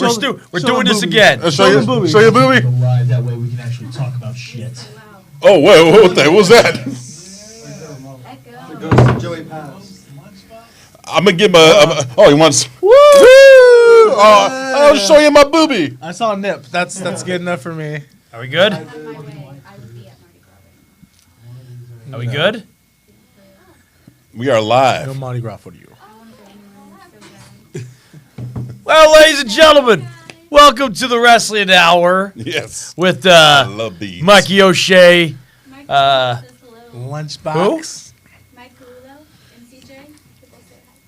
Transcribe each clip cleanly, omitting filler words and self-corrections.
We're doing this again. Show your booby. Live, that way we can actually talk about shit. Oh, wait, what the hell was that? It goes to Joey Paz. I'm going to give him oh, he wants... Woo! I'll show you my booby. I saw a nip. That's good enough for me. Are we good? Are we good? We are No live. Mardi Gras for you. Well, ladies and gentlemen, welcome to the Wrestling Hour Yes. with I love these. Mikey O'Shea. Lunchbox. Mike Carullo and CJ.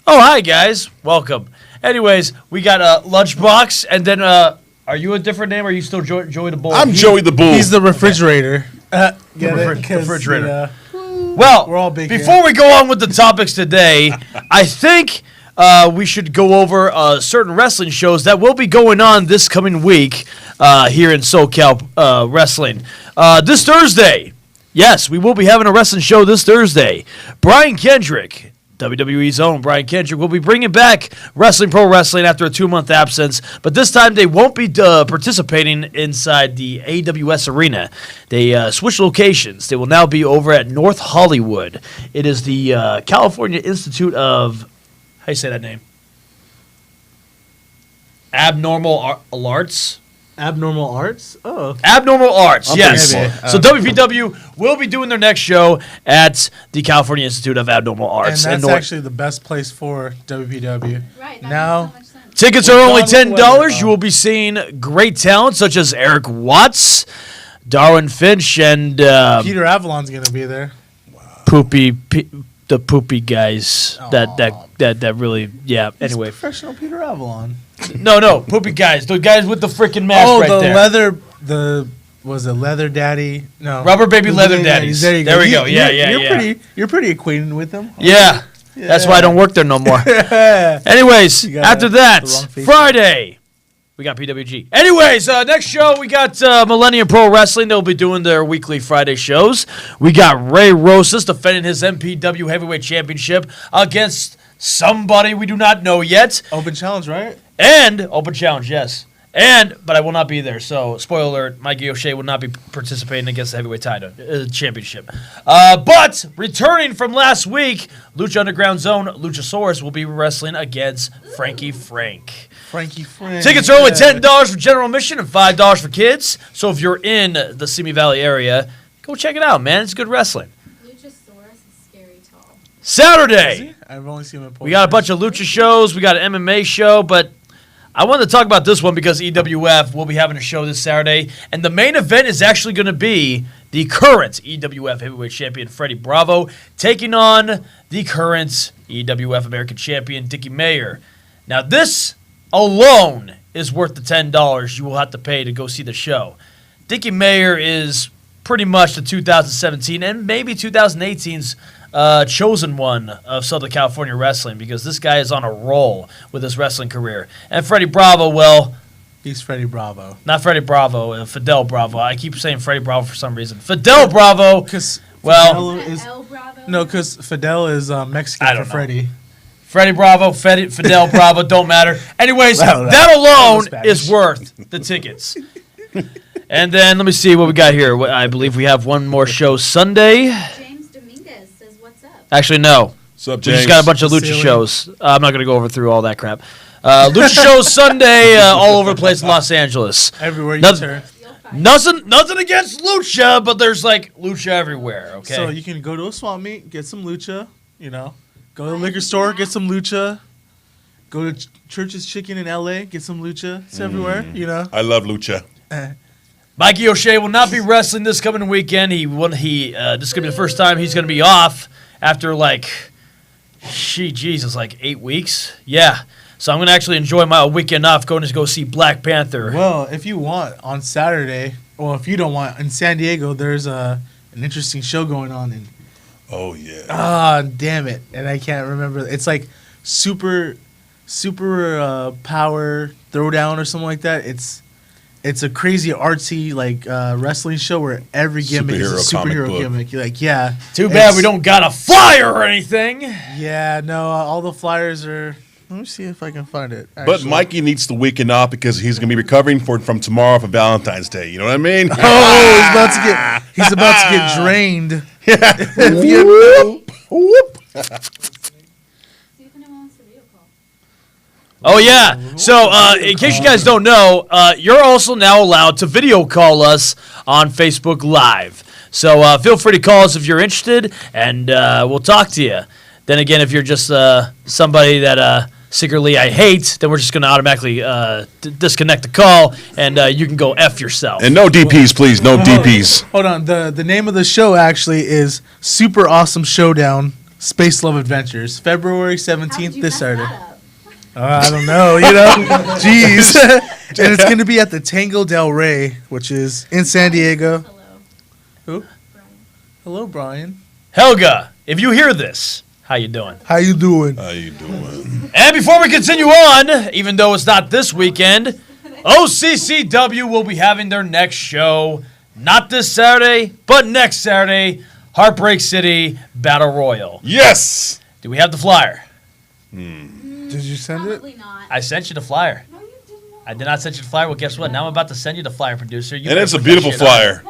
Oh, hi, guys. Welcome. Anyways, we got Lunchbox, and then, are you a different name, or are you still Joey the Bull? I'm Joey the Bull. He's the refrigerator. Get it? 'Cause, Refrigerator. Well, we're all big before here. we go on with the topics today, I think we should go over certain wrestling shows that will be going on this coming week here in SoCal Wrestling. This Thursday, yes, we will be having a wrestling show this Thursday. Brian Kendrick, WWE's own Brian Kendrick, will be bringing back Pro Wrestling after a 2-month absence, but this time they won't be participating inside the AWS Arena. They switched locations. They will now be over at North Hollywood. It is the California Institute of, how do you say that name? Abnormal Arts? Abnormal Arts? Oh. Abnormal Arts, yes. Maybe. So WPW will be doing their next show at the California Institute of Abnormal Arts. And in that's actually the best place for WPW. Right, that Now- makes so much sense. Tickets We're are only done with the $10. weather. You will be seeing great talent such as Eric Watts, Darwin Finch, and Peter Avalon's going to be there. the poopy guys. That really, yeah. Anyway, Professional Peter Avalon. no, poopy guys. The guys with the freaking mask Oh, right the there. was it Leather Daddy? No. Rubber Baby The Leather Daddies. There you There go. we go. Yeah. You're pretty acquainted with them. Yeah. That's why I don't work there no more. Anyways, You got after that, the wrong face. Friday, we got PWG. Anyways, next show, we got Millennium Pro Wrestling. They'll be doing their weekly Friday shows. We got Ray Rosas defending his MPW Heavyweight Championship against somebody we do not know yet. Open challenge, right? And Open Challenge, yes. But I will not be there. So, spoiler alert, Mikey O'Shea will not be participating against the heavyweight title championship. But returning from last week, Lucha Underground's own Luchasaurus will be wrestling against Frankie Frank. Frankie Frank. Tickets are only $10 for general admission and $5 for kids. So if you're in the Simi Valley area, go check it out, man. It's good wrestling. Luchasaurus is scary tall. Saturday, I've only seen him in we got a bunch of Lucha shows. We got an MMA show, but I wanted to talk about this one because EWF will be having a show this Saturday, and the main event is actually going to be the current EWF Heavyweight Champion Freddie Bravo taking on the current EWF American Champion Dickie Mayer. Now, this alone is worth the $10 you will have to pay to go see the show. Dickie Mayer is pretty much the 2017 and maybe 2018's chosen one of Southern California wrestling because this guy is on a roll with his wrestling career. And Freddie Bravo, well, He's Freddie Bravo. not Freddie Bravo, Fidel Bravo. I keep saying Freddie Bravo for some reason. Fidel Bravo, Because well, El Bravo? no, because Fidel is Mexican I don't for know. Freddie. Freddie Bravo, Fidel Bravo, don't matter. Anyways, I don't know. that alone Spanish. is worth the tickets. And then let me see what we got here. I believe we have one more show Sunday. James Dominguez says, what's up? Actually, no. What's up, We James? just got a bunch of lucha Ceiling. shows. I'm not going to go over through all that crap. Lucha shows Sunday all over the place in Los Angeles. Everywhere you Nothing- turn. You'll find Nothing against lucha, but there's like lucha everywhere, okay? So you can go to a swap meet, get some lucha, Go to the liquor store, get some lucha. Go to Church's Chicken in LA, get some lucha. It's everywhere, I love lucha. Mikey O'Shea will not be wrestling this coming weekend. This is going to be the first time he's going to be off after like 8 weeks. Yeah. So I'm going to actually enjoy my weekend off going to go see Black Panther. Well, if you want, on Saturday, well, if you don't want, in San Diego, there's an interesting show going on. Oh, yeah. Damn it. And I can't remember. It's like super power throwdown or something like that. It's a crazy artsy wrestling show where every gimmick is a Superhero comic superhero book. gimmick. You're like, yeah. Too bad we don't got a flyer or anything. Yeah, no, all the flyers are Let me see if I can find it. But actually. Mikey needs to weaken off because he's going to be recovering from tomorrow for Valentine's Day. You know what I mean? Oh, he's about to get drained. Whoop, whoop. See if anyone wants to video call. Oh, yeah. So, in case you guys don't know, you're also now allowed to video call us on Facebook Live. So, feel free to call us if you're interested, and we'll talk to you. Then again, if you're just somebody that secretly I hate, then we're just going to automatically disconnect the call, and you can go F yourself. And no DPs, please. No DPs. Hold on. The name of the show actually is Super Awesome Showdown Space Love Adventures, February How did 17th you this mess Saturday. that up? I don't know, Jeez. And it's going to be at the Tango del Rey, which is in San Diego. Hello. Who? Brian. Hello, Brian. Helga, if you hear this, how you doing? How you doing? How you doing? And before we continue on, even though it's not this weekend, OCCW will be having their next show, not this Saturday, but next Saturday, Heartbreak City Battle Royal. Yes. Do we have the flyer? Did you send it? Probably not. I sent you the flyer. No, you did not. I did not send you the flyer. Well, guess what? Now I'm about to send you the flyer, producer. You And better it's a put that beautiful shit on. flyer.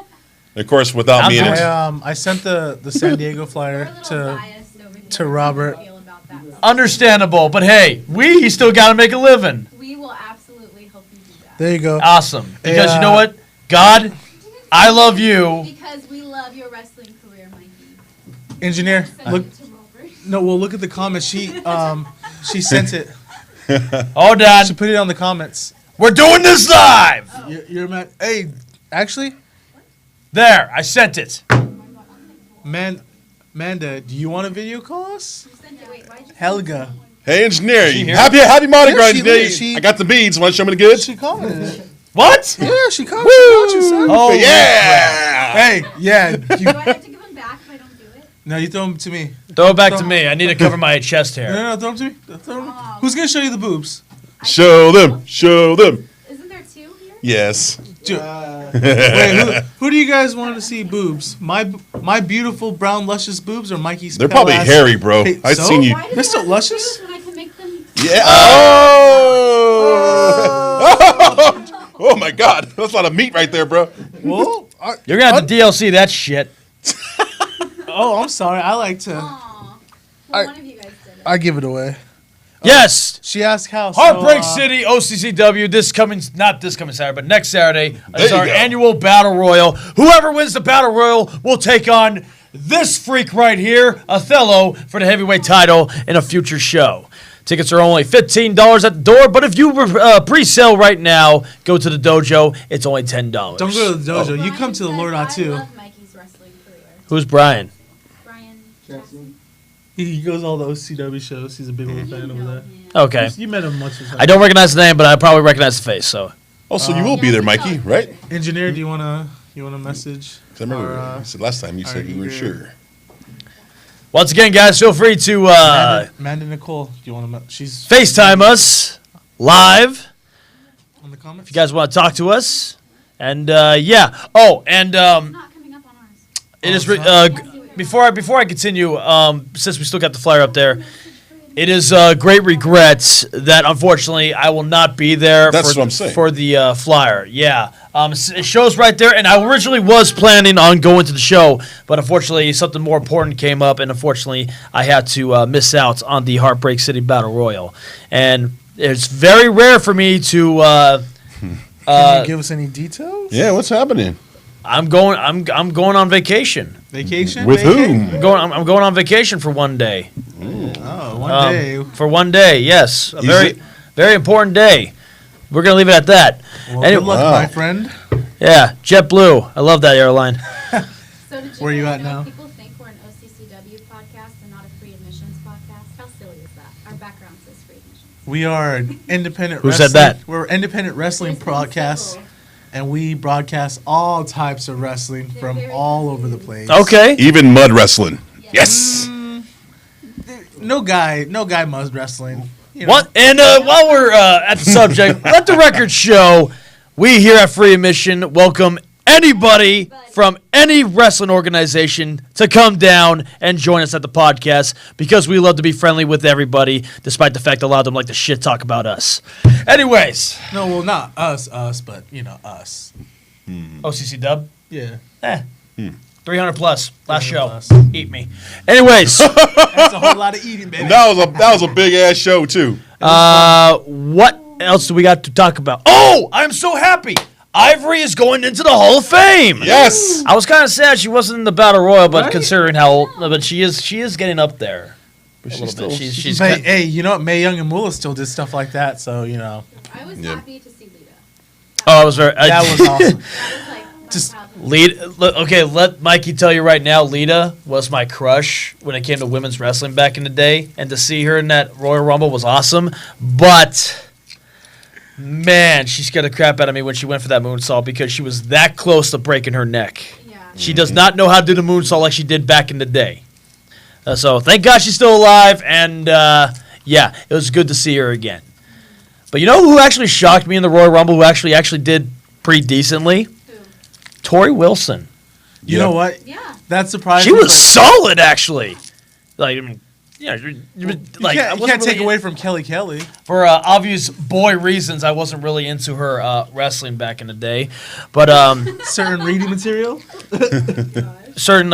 Of course, without I'm me in doing it. I sent the San Diego We're flyer a little to biased over here. to Robert. How do you feel about that? Understandable, but hey, we still got to make a living. We will absolutely help you do that. There you go. Awesome. Because you Yeah. know what? God, I love you. Because we love your wrestling career, Mikey. Engineer, Send look. it to Robert. No, well, look at the comments. She sent it. Oh, Dad, She put it on the comments. we're doing this live. You're mad. Hey, actually, There, I sent it. Manda, do you want to video call us? You sent it. Wait, why'd you Helga. Hey, engineer. here? Happy Mardi Yeah, Gras, she engineer. did. She- I got the beads. Want to show me the goods? She commented. What? Yeah, she commented about you, son. Oh, Yeah. Hey, yeah. Do I have to give them back if I don't do it? No, you throw them to me. Throw it back to me. I need to cover my chest hair. No, throw them to me. Throw 'em. Oh. Who's gonna show you the boobs? Show them. Show them. Isn't there two here? Yes. Wait, who do you guys want to see boobs? My beautiful brown luscious boobs or Mikey's? They're pale probably ass- hairy, bro. Hey, I've so? seen you. Why does They're it so have to luscious? choose when I can make them? Yeah. Oh. Oh my God. That's a lot of meat right there, bro. Well, You're going to have to DLC that shit. oh, I'm sorry. I like to. Aw. Well, one of you guys did it. I give it away. Yes. She asked how. so, Heartbreak City, OCCW, not this coming Saturday, but next Saturday is you our go. annual Battle Royal. Whoever wins the Battle Royal will take on this freak right here, Othello, for the heavyweight title in a future show. Tickets are only $15 at the door, but if you pre-sale right now, go to the dojo, it's only $10. Don't go to the dojo. You Brian come to the said, Lord I too. love Mikey's wrestling career. Who's Brian? Brian Jackson. He goes all the OCW shows. He's a big old You fan over know there. him. Okay. You met him once or something. I don't recognize the name, but I probably recognize the face, so. Also, you will be there, Mikey, right? 'Cause Engineer, do you wanna message? I remember Or, you said last time you said you weren't you- sure. Once again, guys, feel free to Amanda Nicole, do you wanna? She's FaceTime us live. on the comments. If you guys want to talk to us. And yeah. Oh, and Not coming up on ours. it is it's before I continue, since we still got the flyer up there, it is great regret that unfortunately I will not be there That's for, what I'm saying. for the flyer. Yeah. It shows right there, and I originally was planning on going to the show, but unfortunately something more important came up, and unfortunately I had to miss out on the Heartbreak City Battle Royal. And it's very rare for me to Can you give us any details? Yeah, what's happening? I'm going on vacation. Vacation With Vacay? whom? I'm going on vacation for one day. Oh, one day. For one day, yes. A Is very, it- very important day. We're going to leave it at that. Well, Anyway- good luck, Wow. my friend. Yeah, JetBlue. I love that airline. So did Where you guys at know now? People think we're an OCCW podcast and not a free admissions podcast. How silly is that? Our background says free admissions. We are an independent. Who said wrestling- that? We're an independent wrestling There's been broadcast, several. and we broadcast all types of wrestling They're from very all over the place. Okay. Even mud wrestling. Yes. No guy must wrestling. You know. What? And while we're at the subject, let the record show we here at Free Admission welcome anybody from any wrestling organization to come down and join us at the podcast because we love to be friendly with everybody, despite the fact a lot of them like to shit talk about us. Anyways. No, well, not us, but, us. OCC dub? Yeah. 300 plus. Last 300 show. plus. Eat me. Anyways. That's a whole lot of eating, baby. That was a big ass show too. What else do we got to talk about? Oh, I'm so happy. Ivory is going into the Hall of Fame. Yes. I was kind of sad she wasn't in the Battle Royal, but Right? considering how old, but she is getting up there a little bit. She's But, hey, you know what? Mae Young and Moolah still did stuff like that, so, I was Yeah. happy to see Lita. Oh, I was very. That was awesome. That was like my Just childhood. Lita. Okay, let Mikey tell you right now. Lita was my crush when it came to women's wrestling back in the day, and to see her in that Royal Rumble was awesome. But man, she scared the crap out of me when she went for that moonsault because she was that close to breaking her neck. Yeah. She does not know how to do the moonsault like she did back in the day. So thank God she's still alive, and yeah, it was good to see her again. But you know who actually shocked me in the Royal Rumble? Who actually did pretty decently? Who? Tori Wilson. You know what? Yeah. That surprised She me. was solid, actually. Like, I mean, yeah, You like I can't wasn't take really away from Kelly. for obvious boy reasons. I wasn't really into her wrestling back in the day, but Certain reading material. certain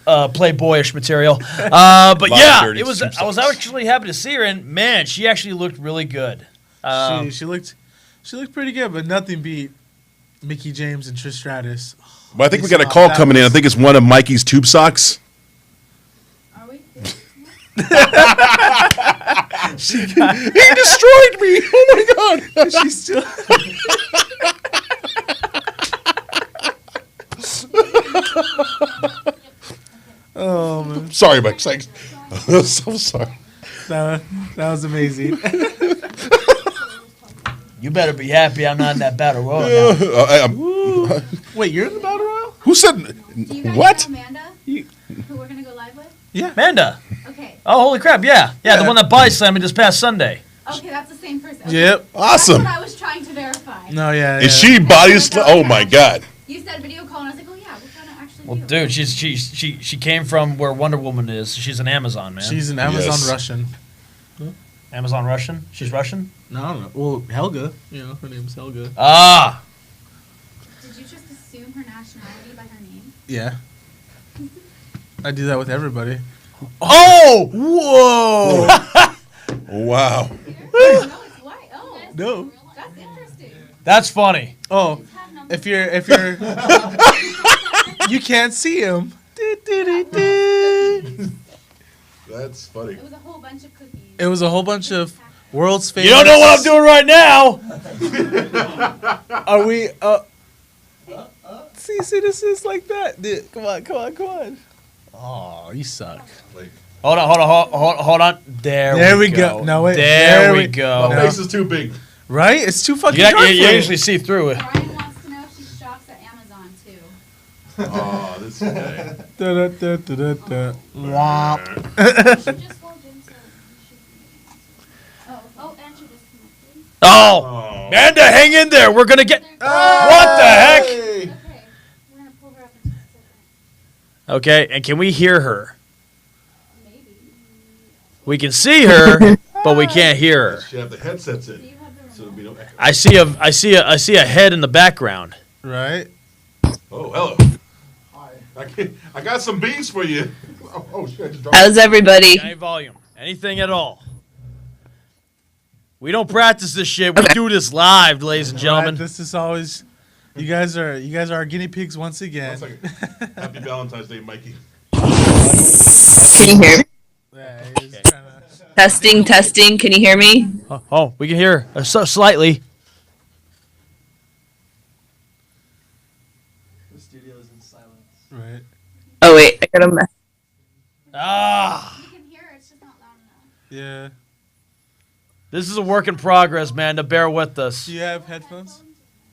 playboyish material. But Lot of yeah, dirty it was. soup I was songs. actually happy to see her, and man, she actually looked really good. She looked pretty good, but nothing beat Mickey James and Trish Stratus. But I think we They got a saw- call that coming in. I was- think it's one of Mikey's tube socks. Are we? He destroyed me. Oh my god. She's still. Oh man, Sorry, Mike. I'm so sorry. that was amazing. You better be happy I'm not in that battle royal now. Wait, you're in the battle royal? Who said Do you guys what? know Amanda? Who we're gonna go live with? Yeah. Amanda. Okay. Oh, holy crap! Yeah, the Yeah. one that body slammed me this past Sunday. Okay, that's the same person. Okay. Yep. Awesome. That's what I was trying to verify. No, yeah. Is she body slam? Oh my god. You said video call, and I was like, oh yeah, we're trying to actually. Well, do it. dude, she came from where Wonder Woman is. She's an Amazon man. She's an Amazon Yes. Russian. Amazon Russian. She's Russian. No, I don't know. Well, Helga. Her name's Helga. Ah. Did you just assume her nationality by her name? Yeah. I do that with everybody. Oh! Whoa! Wow. no, it's white. Oh, No. that's interesting. That's funny. Oh, Tab number. if you're, you can't see him. That's funny. It was a whole bunch of cookies. It was a whole bunch of world's famous. You don't know what I'm doing right now. Are we? See, this is like that. Dude, come on. Oh, you suck. Hold on. There we go. No, wait. There we go. My face is too big. Right? It's too fucking You dark. you for usually see through it. Brian wants to know if she shops at Amazon too. Oh, this is gay. Da-da-da-da-da-da. Womp. She just logged in, so she can Oh, and she just connected. Oh, Amanda, hang in there. We're gonna get. What the heck? Okay, we're gonna pull her up in just a second. Okay, and can we hear her? Maybe. We can see her, but we can't hear her. She have the headsets Do in, you have the so there'll be no echo. I see a head in the background. Right? Oh, hello. I got some beans for you. Oh shit! I just dropped How's everybody? Any volume, anything at all. We don't practice this shit. We do this live, ladies and Right, gentlemen. this is always. You guys are our guinea pigs once One again. second. Happy Valentine's Day, Mikey. Can you hear me? Yeah, he's tryna- Testing. Can you hear me? Oh, we can hear so slightly. The studio is in silence. Right. Oh wait, I got a mess. Ah, You can hear her, it's just not loud enough. Yeah. this is a work in progress, man. To bear with us. Do you have headphones?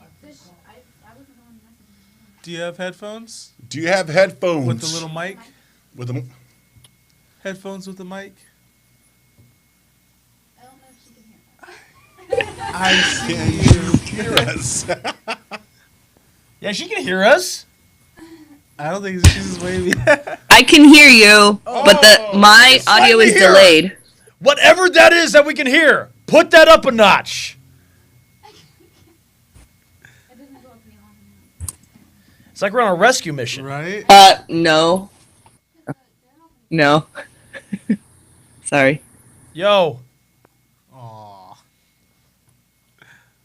I wasn't the one messaging. Do you have headphones Do you have headphones with the little mic? with them? Headphones with the mic? I don't know if she can hear us. I see you. Hear us. Yeah, she can hear us. I don't think she's just waving. I can hear you, but my audio is slightly here. delayed. Whatever that is that we can hear, put that up a notch. It doesn't go up any longer now. It's like we're on a rescue mission. Right? No. No. Sorry. Yo, Aw.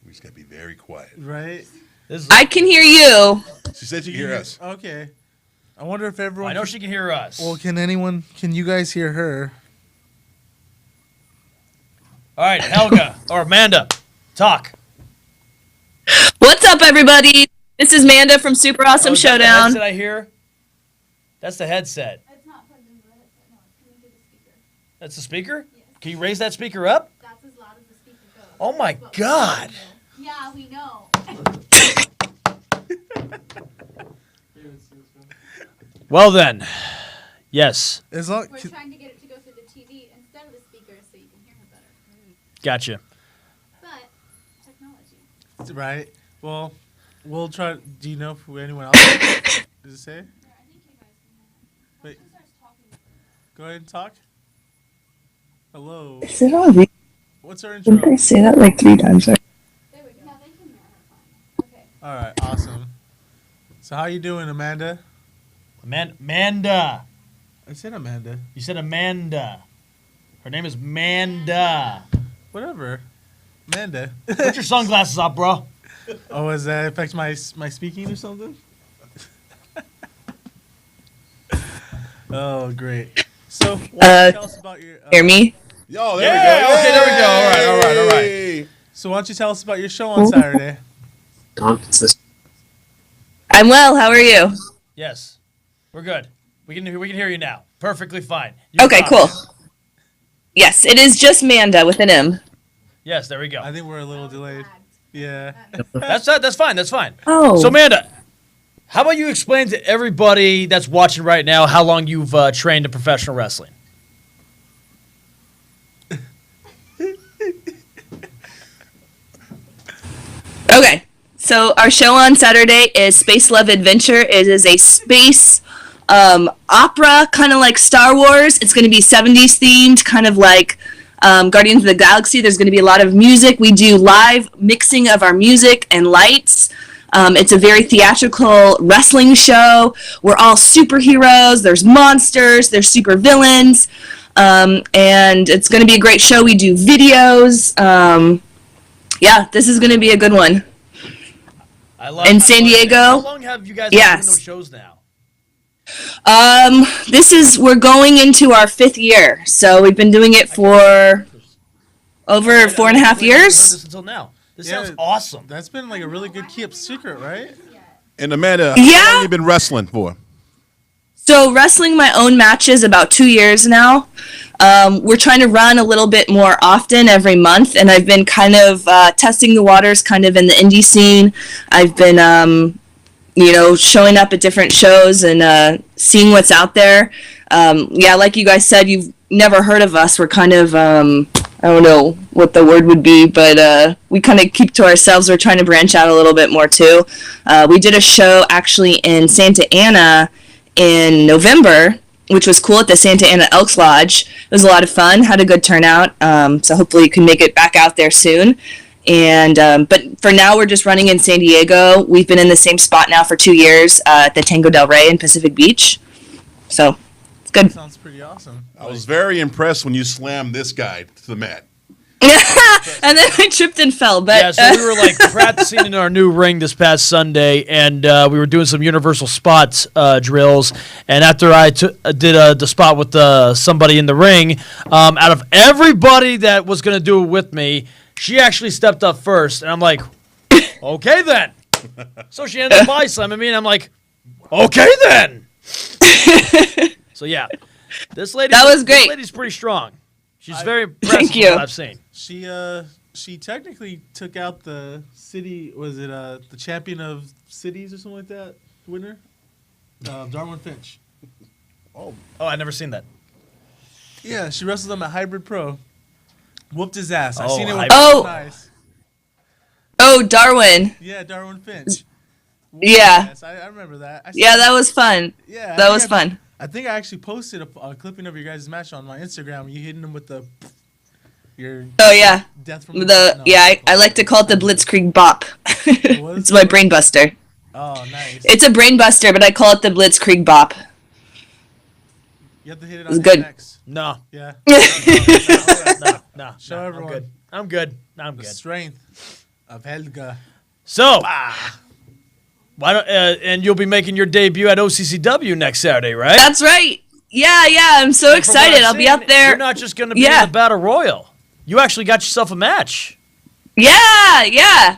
We just gotta be very quiet. Right? this is. I can hear you. She said you hear us. Okay. I wonder if everyone. I know she can hear us. Well, can you guys hear her? All right, Helga or Amanda, talk. What's up, everybody? This is Manda from Super Awesome Oh, is that the Showdown. headset I hear. That's the headset. It's not plugged into the headset. No, it's coming through the speaker. That's the speaker. Yes. Can you raise that speaker up? That's as loud as the speaker goes. Oh my But we God. know. Yeah, we know. Well then, yes, As long, We're trying to get it to go through the TV instead of the speaker so you can hear her better. gotcha. But technology. right? Well, we'll try. Do you know if anyone else? Does it say? Yeah, I think you guys can hear her. Wait. She starts talking with her. Go ahead and talk. Hello. Is it all re- What's our Didn't I intro? say that like 3 times? There we go. Yeah, they can hear her fine. Okay. All right. Awesome. So how you doing, Amanda? Amanda. I said Amanda. You said Amanda. Her name is Manda. Whatever. Amanda. Put your sunglasses up, bro. Oh, does that affect my speaking or something? Oh, great. So, why don't you tell us about your? Hear me? Yo, there Yeah, we go. okay, there we go. All right, all right. Yay! So, why don't you tell us about your show on Saturday? I'm well. How are you? Yes, we're good. We can hear you now. Perfectly fine. You Okay, got cool. it. Yes, it is just Manda with an M. Yes, there we I go. think we're a little delayed. Yeah. That's fine. That's fine. Oh. So, Amanda, how about you explain to everybody that's watching right now how long you've trained in professional wrestling? Okay, so our show on Saturday is Space Love Adventure. It is a space opera, kind of like Star Wars. It's going to be 70s themed, kind of like Guardians of the Galaxy. There's going to be a lot of music. We do live mixing of our music and lights. It's a very theatrical wrestling show. We're all superheroes. There's monsters. There's super villains. And it's going to be a great show. We do videos. Yeah, this is going to be a good one. I love. In San Diego? How long have you guys been Yes. doing those shows now? We're going into our 5th year. So we've been doing it for over I 4.5 really haven't heard years. this until now. This Yeah. sounds awesome. That's been like a really good kept secret, right? And Amanda, Yeah. how long you been wrestling for? So wrestling my own matches about 2 years now. We're trying to run a little bit more often every month, and I've been kind of testing the waters kind of in the indie scene. I've been, showing up at different shows and seeing what's out there. Yeah, like you guys said, you've never heard of us. We're kind of, I don't know what the word would be, but we kind of keep to ourselves. We're trying to branch out a little bit more, too. We did a show actually in Santa Ana in November, which was cool at the Santa Ana Elks Lodge. It was a lot of fun, had a good turnout, so hopefully you can make it back out there soon. And but for now, we're just running in San Diego. We've been in the same spot now for 2 years at the Tango del Rey in Pacific Beach. So it's good. Sounds pretty awesome. I was very impressed when you slammed this guy to the mat. And then I tripped and fell. But Yeah, so we were like practicing in our new ring this past Sunday, and we were doing some universal spots drills. And after I did the spot with somebody in the ring, out of everybody that was going to do it with me, she actually stepped up first. And I'm like, okay then. So she ended up body slamming me, and I'm like, okay then. So yeah, this lady. That was great. This lady's pretty strong. She's very impressive. Thank from you. What I've seen. She technically took out the city. Was it the champion of cities or something like that? Winner, Darwin Finch. Oh, I never seen that. Yeah, she wrestled him at Hybrid Pro. Whooped his ass. I Oh, seen it with Hybrid- Oh. my eyes. Oh, Darwin. Yeah, Darwin Finch. Yeah. Yes, I remember that. Yeah, that was fun. Yeah, That was fun. I think I actually posted a clipping of your guys' match on my Instagram. You hitting them with your Oh yeah. death from I like to call it the Blitzkrieg Bop. What is It's my it? brain buster. Oh, nice. It's a brain buster, but I call it the Blitzkrieg Bop. You have to hit it It's on good. next. No. Yeah. No. Show I'm everyone. good. I'm good. I'm The good. strength of Helga. So, why don't and you'll be making your debut at OCCW next Saturday, right? That's right. Yeah, I'm so From what excited. I've I'll be seen, up there. You're not just going to be Yeah. in the Battle Royal. You actually got yourself a match. Yeah.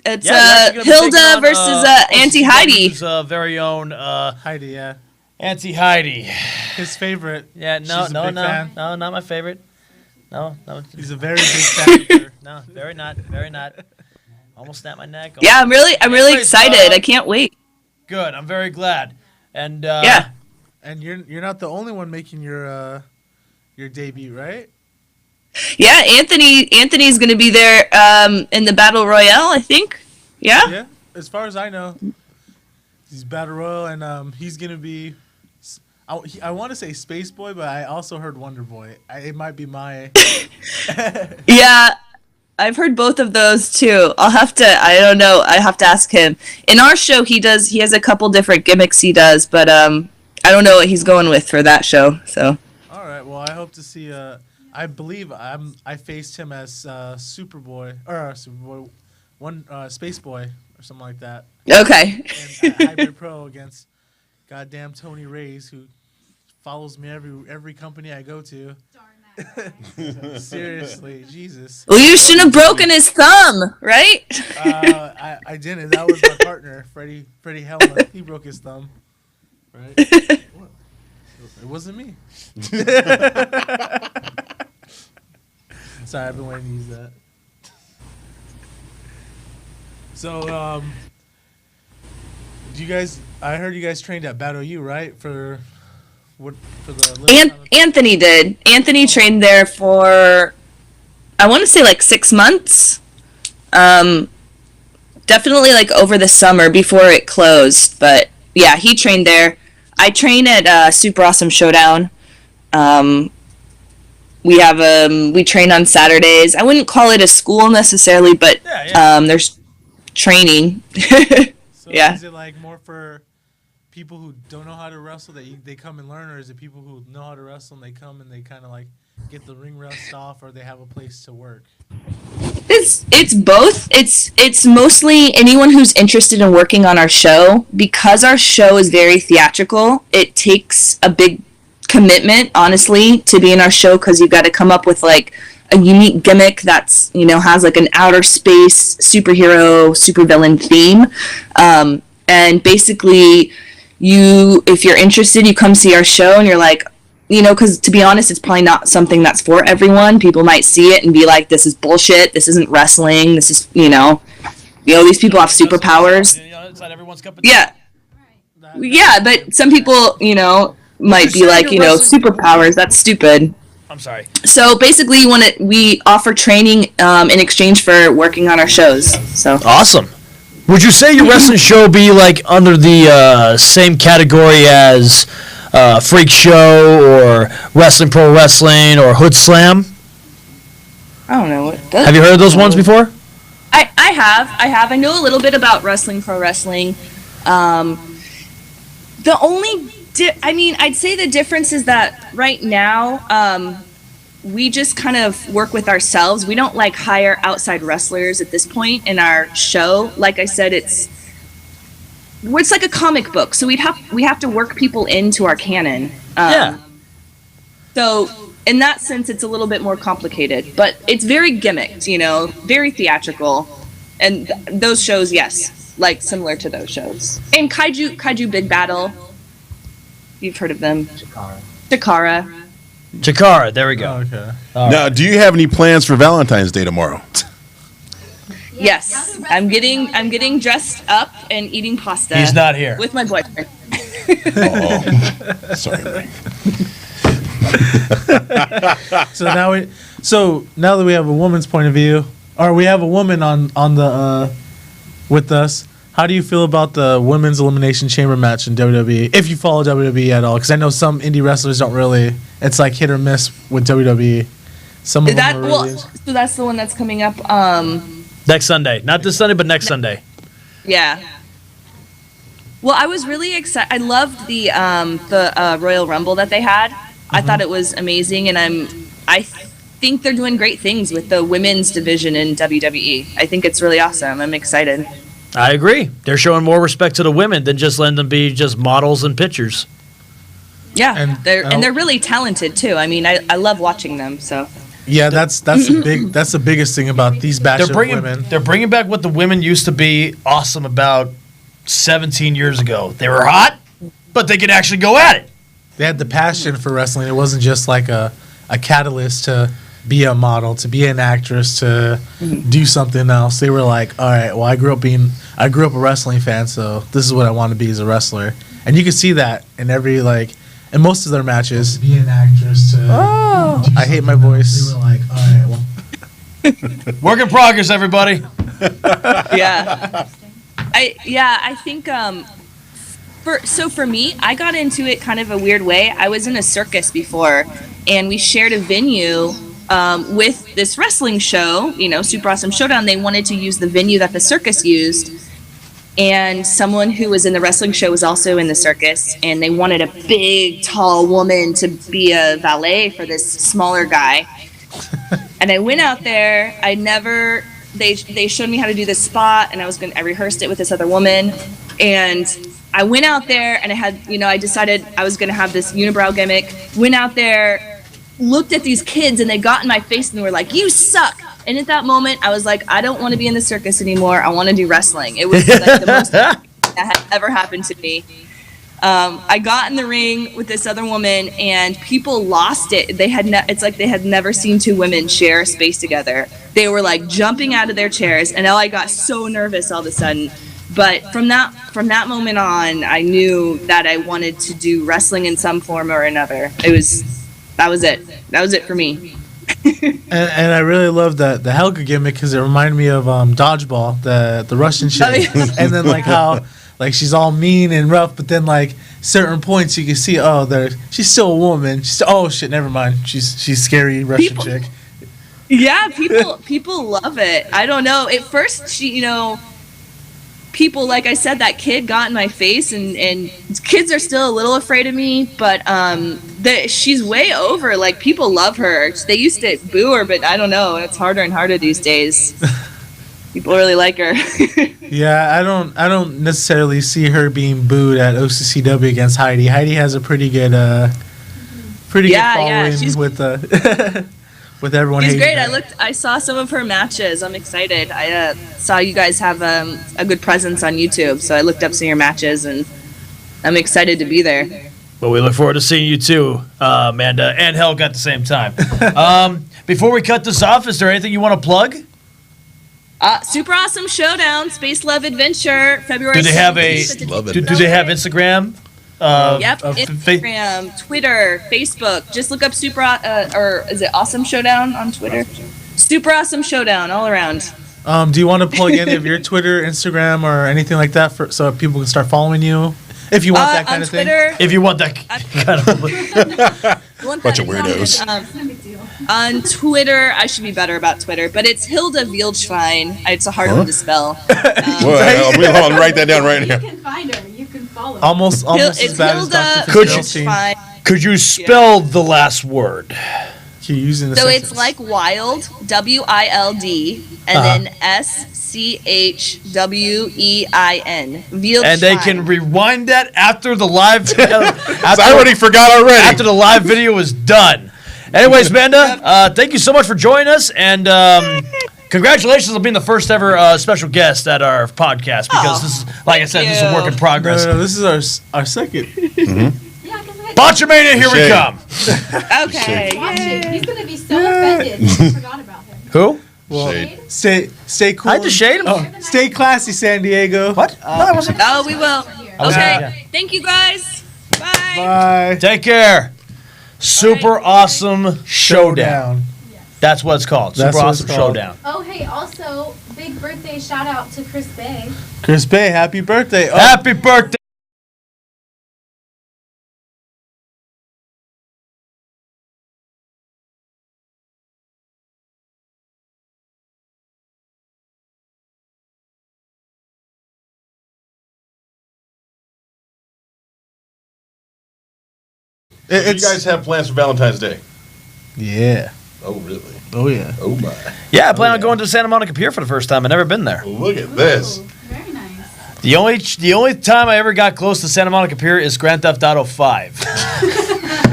It's Yeah, you're actually gonna be taking Hilda on, versus Auntie Heidi. OCCW's, very own Heidi, yeah. Auntie Heidi. His favorite. Yeah, no, She's a big fan. no, not my favorite. No, He's a very big fan of her. no, very not. Almost snapped my neck. Yeah, I'm really Anyways, excited. I can't wait. Good. I'm very glad. And Yeah. And you're not the only one making your debut, right? Yeah, Anthony's going to be there in the Battle Royale, I think. Yeah? Yeah. As far as I know, he's Battle Royal, and he's gonna be. I want to say Space Boy, but I also heard Wonder Boy. It might be my. Yeah. I've heard both of those too. I don't know. I have to ask him. In our show he has a couple different gimmicks he does, but I don't know what he's going with for that show. So All right. Well, I hope to see. I believe I faced him as Superboy or Superboy, Space Boy or something like that. okay. And Hybrid Pro against goddamn Tony Reyes, who follows me every company I go to. Darn that. Seriously, Jesus. Well, you shouldn't have broken his thumb, right? I didn't. That was my partner, Freddie Helmuth. He broke his thumb. Right? What? It wasn't me. Sorry, I've been waiting to use that. So, do you guys? I heard you guys trained at Battle U, right? For the Anthony did. Anthony trained there for, I want to say like 6 months. Definitely like over the summer before it closed. But yeah, he trained there. I train at Super Awesome Showdown. We train on Saturdays. I wouldn't call it a school necessarily, but there's training. So Yeah. is it like more for people who don't know how to wrestle that they come and learn, or is it people who know how to wrestle and they come and they kind of like get the ring rust off, or they have a place to work? It's both. It's mostly anyone who's interested in working on our show. Because our show is very theatrical, it takes a big commitment, honestly, to be in our show, because you've got to come up with like a unique gimmick that's, has like an outer space superhero supervillain theme. And basically if you're interested, you come see our show and you're like, because to be honest, it's probably not something that's for everyone. People might see it and be like, this is bullshit. This isn't wrestling. This is, these people have superpowers. It's not everyone's cup of tea. Yeah. Yeah, but some people, might be like, superpowers. That's stupid. I'm sorry. So basically, we offer training in exchange for working on our shows. So Awesome. Would you say your wrestling show be like under the same category as Freak Show or Wrestling Pro Wrestling or Hood Slam? I don't know what. Have you heard of those ones before? I have. I know a little bit about Wrestling Pro Wrestling. The only, I'd say the difference is that right now, we just kind of work with ourselves. We don't like hire outside wrestlers at this point in our show. Like I said, it's like a comic book, so we have to work people into our canon. Yeah. So in that sense, it's a little bit more complicated, but it's very gimmicked, very theatrical, and those shows, yes, like similar to those shows. And Kaiju Big Battle, you've heard of them? Chikara. Jakara, there we go. Okay. Now, do you have any plans for Valentine's Day tomorrow? Yes, I'm getting dressed up and eting pasta. He's not here. With my boyfriend. Oh, sorry, Mike. So now that we have a woman's point of view, or we have a woman on the with us, How do you feel about the women's elimination chamber match in WWE? If you follow WWE at all, because I know some indie wrestlers don't really. It's like hit or miss with WWE. Some of them are really. So that's the one that's coming up. Next Sunday, not this Sunday, but next Sunday. Yeah. Well, I was really excited. I loved the Royal Rumble that they had. I thought it was amazing, and I think they're doing great things with the women's division in WWE. I think it's really awesome. I'm excited. I agree. They're showing more respect to the women than just letting them be just models and pictures. Yeah, And- they're really talented too. I mean, I love watching them. So Yeah, that's the biggest thing about these batches of women. They're bringing back what the women used to be awesome about 17 years ago. They were hot, but they could actually go at it. They had the passion for wrestling. It wasn't just like a catalyst to be a model, to be an actress, to do something else. They were like, all right, well, I grew up a wrestling fan, so this is what I want to be as a wrestler. And you can see that in in most of their matches. Be an actress to. Oh, I hate my voice. They were like, all right, well, Work in progress, everybody. yeah, I think for me, I got into it kind of a weird way. I was in a circus before, and we shared a venue with this wrestling show, Super Awesome Showdown. They wanted to use the venue that the circus used, and someone who was in the wrestling show was also in the circus, and they wanted a big, tall woman to be a valet for this smaller guy. And I went out there. They showed me how to do this spot, and I rehearsed it with this other woman, and I went out there, and I decided I was going to have this unibrow gimmick. Went out there, looked at these kids, and they got in my face and were like, "You suck." And at that moment, I was like, I don't want to be in the circus anymore. I want to do wrestling. It was like the most that had ever happened to me. I got in the ring with this other woman, and people lost it. It's like they had never seen two women share a space together. They were like jumping out of their chairs, and I got so nervous all of a sudden. But from that moment on, I knew that I wanted to do wrestling in some form or another. That was it. That was it for me. And I really love the Helga gimmick because it reminded me of Dodgeball, the Russian chick. And then how she's all mean and rough, but then certain points you can see, she's still a woman. Oh shit, never mind. She's scary Russian chick. Yeah, people love it. I don't know. At first, people, like I said, that kid got in my face, and kids are still a little afraid of me, but she's way over. People love her. They used to boo her, but I don't know. It's harder and harder these days. People really like her. Yeah, I don't necessarily see her being booed at OCCW against Heidi. Heidi has a pretty good following with everyone. She's great. Her. I saw some of her matches. I'm excited. I saw you guys have a good presence on YouTube, so I looked up some of your matches, and I'm excited to be there. Well, we look forward to seeing you too, Amanda and Helga at the same time. Before we cut this off, is there anything you want to plug? Super Awesome Showdown, Space Love Adventure, February. Do they have do they have Instagram? Yep, Instagram, Twitter, Facebook. Just look up or is it Awesome Showdown on Twitter? Super Awesome Showdown all around. Do you want to plug any of your Twitter, Instagram, or anything like that so people can start following you? If you want that kind of Twitter, thing. If you want that kind of Bunch of weirdos. On Twitter, I should be better about Twitter, but it's Hilda Wildschwein. It's a hard one to spell. We'll hold on, write that down right You now. can find her. You can follow her. Almost It's as bad Hilda as Dr. Wildschwein. Could you spell the last word? You're using the So sentence. it's like wild, WILD, and then SCHWEIN. Wildschwein. And they can rewind that after the live. I already forgot already. After the live video is done. Anyways, Amanda, thank you so much for joining us, and congratulations on being the first ever special guest at our podcast. Because this is, like I said, this is a work in progress. No, this is our second. Botchamania, here we come. Okay. Watch it. He's going to be so offended that he forgot about him. Who? Well, Shade. stay cool. I just shade him. Oh, stay classy, San Diego. What? No, I wasn't. Oh, we will. Okay. Yeah. Thank you, guys. Bye. Bye. Take care. Super awesome showdown. That's what it's called. That's Super what it's Awesome called. Showdown. Oh, hey, also, big birthday shout out to Chris Bay. Chris Bay, happy birthday! Oh, Happy birthday. Do you guys have plans for Valentine's Day? yeah. Oh, really? Oh yeah. Oh, my. Yeah, I plan on going to Santa Monica Pier for the first time. I've never been there. Look at this. Ooh, very nice. The only time I ever got close to Santa Monica Pier is Grand Theft Auto 5.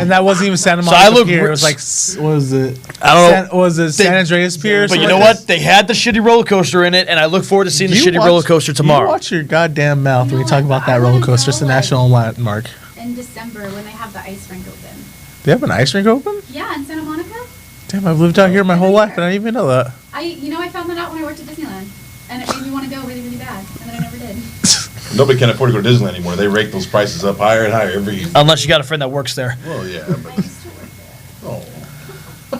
And that wasn't even Santa So Monica I look Pier. It ri- was like, what was it? I don't know. Was it San Andreas Pier? or But you something know like what? They had the shitty roller coaster in it, and I look forward to seeing the You shitty watch- roller coaster You tomorrow. watch your goddamn mouth when you No, talk about I that roller wanna coaster. It's a go, like- national landmark. In December when they have the ice rink open. They have an ice rink open? Yeah, in Santa Monica. Damn, I've lived out here my whole life and I didn't even know that. I found that out when I worked at Disneyland, and it made me want to go really, really bad, and then I never did. Nobody can afford to go to Disneyland anymore. They rake those prices up higher and higher every year. Unless you got a friend that works there. Well, yeah. I But, used to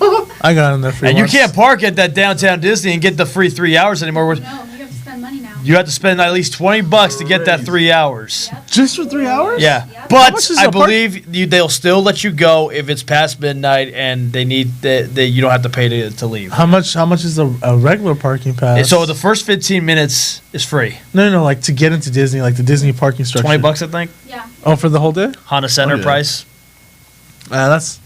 work there. I got in there for And you can't park at that downtown Disney and get the free 3 hours anymore. No, you have to spend money now. You have to spend at least $20 to get that Crazy. 3 hours. Yep. Just for 3 hours? Yeah, Yep. How but much is I a park- believe they'll still let you go if it's past midnight and they need you don't have to pay to leave. How much is a regular parking pass? And so the first 15 minutes is free. No, like to get into Disney, like the Disney parking structure. $20, I think. Yeah. Oh, for the whole day? Honda Center Oh, yeah. price. That's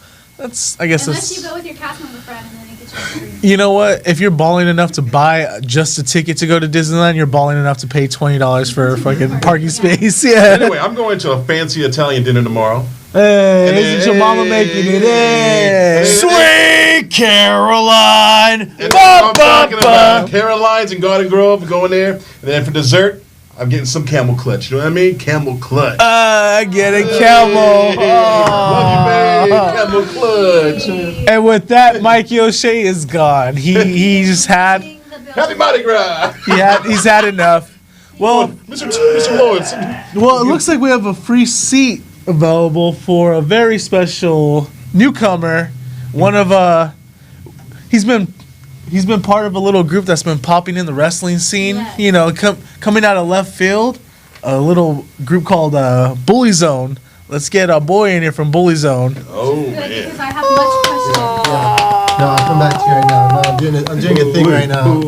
I guess Unless that's. you go with your cast member friend and then they get you free. You know what? If you're balling enough to buy just a ticket to go to Disneyland, you're balling enough to pay $20 for a fucking parking space. Yeah. anyway, I'm going to a fancy Italian dinner tomorrow. Hey, And isn't your mama making it? Hey. Hey. Sweet Caroline. And Ba, I'm ba, talking about ba. Caroline's and Garden Grove. I'm going there. And then for dessert, I'm getting some camel clutch. You know what I mean? Camel clutch. I get a camel. Hey, love you, babe. Camel clutch. And with that, Mikey O'Shea is gone. He just had Happy Mardi Gras. he's had enough. Well, Mr. Lawrence. well, it looks like we have a free seat available for a very special newcomer. One of he's been part of a little group that's been popping in the wrestling scene. Yes. You know, coming out of left field, a little group called Bully Zone. Let's get a boy in here from Bully Zone. Oh, Good, man. because I have much questions. No, I'll come back to you right now. No, I'm doing a thing right now.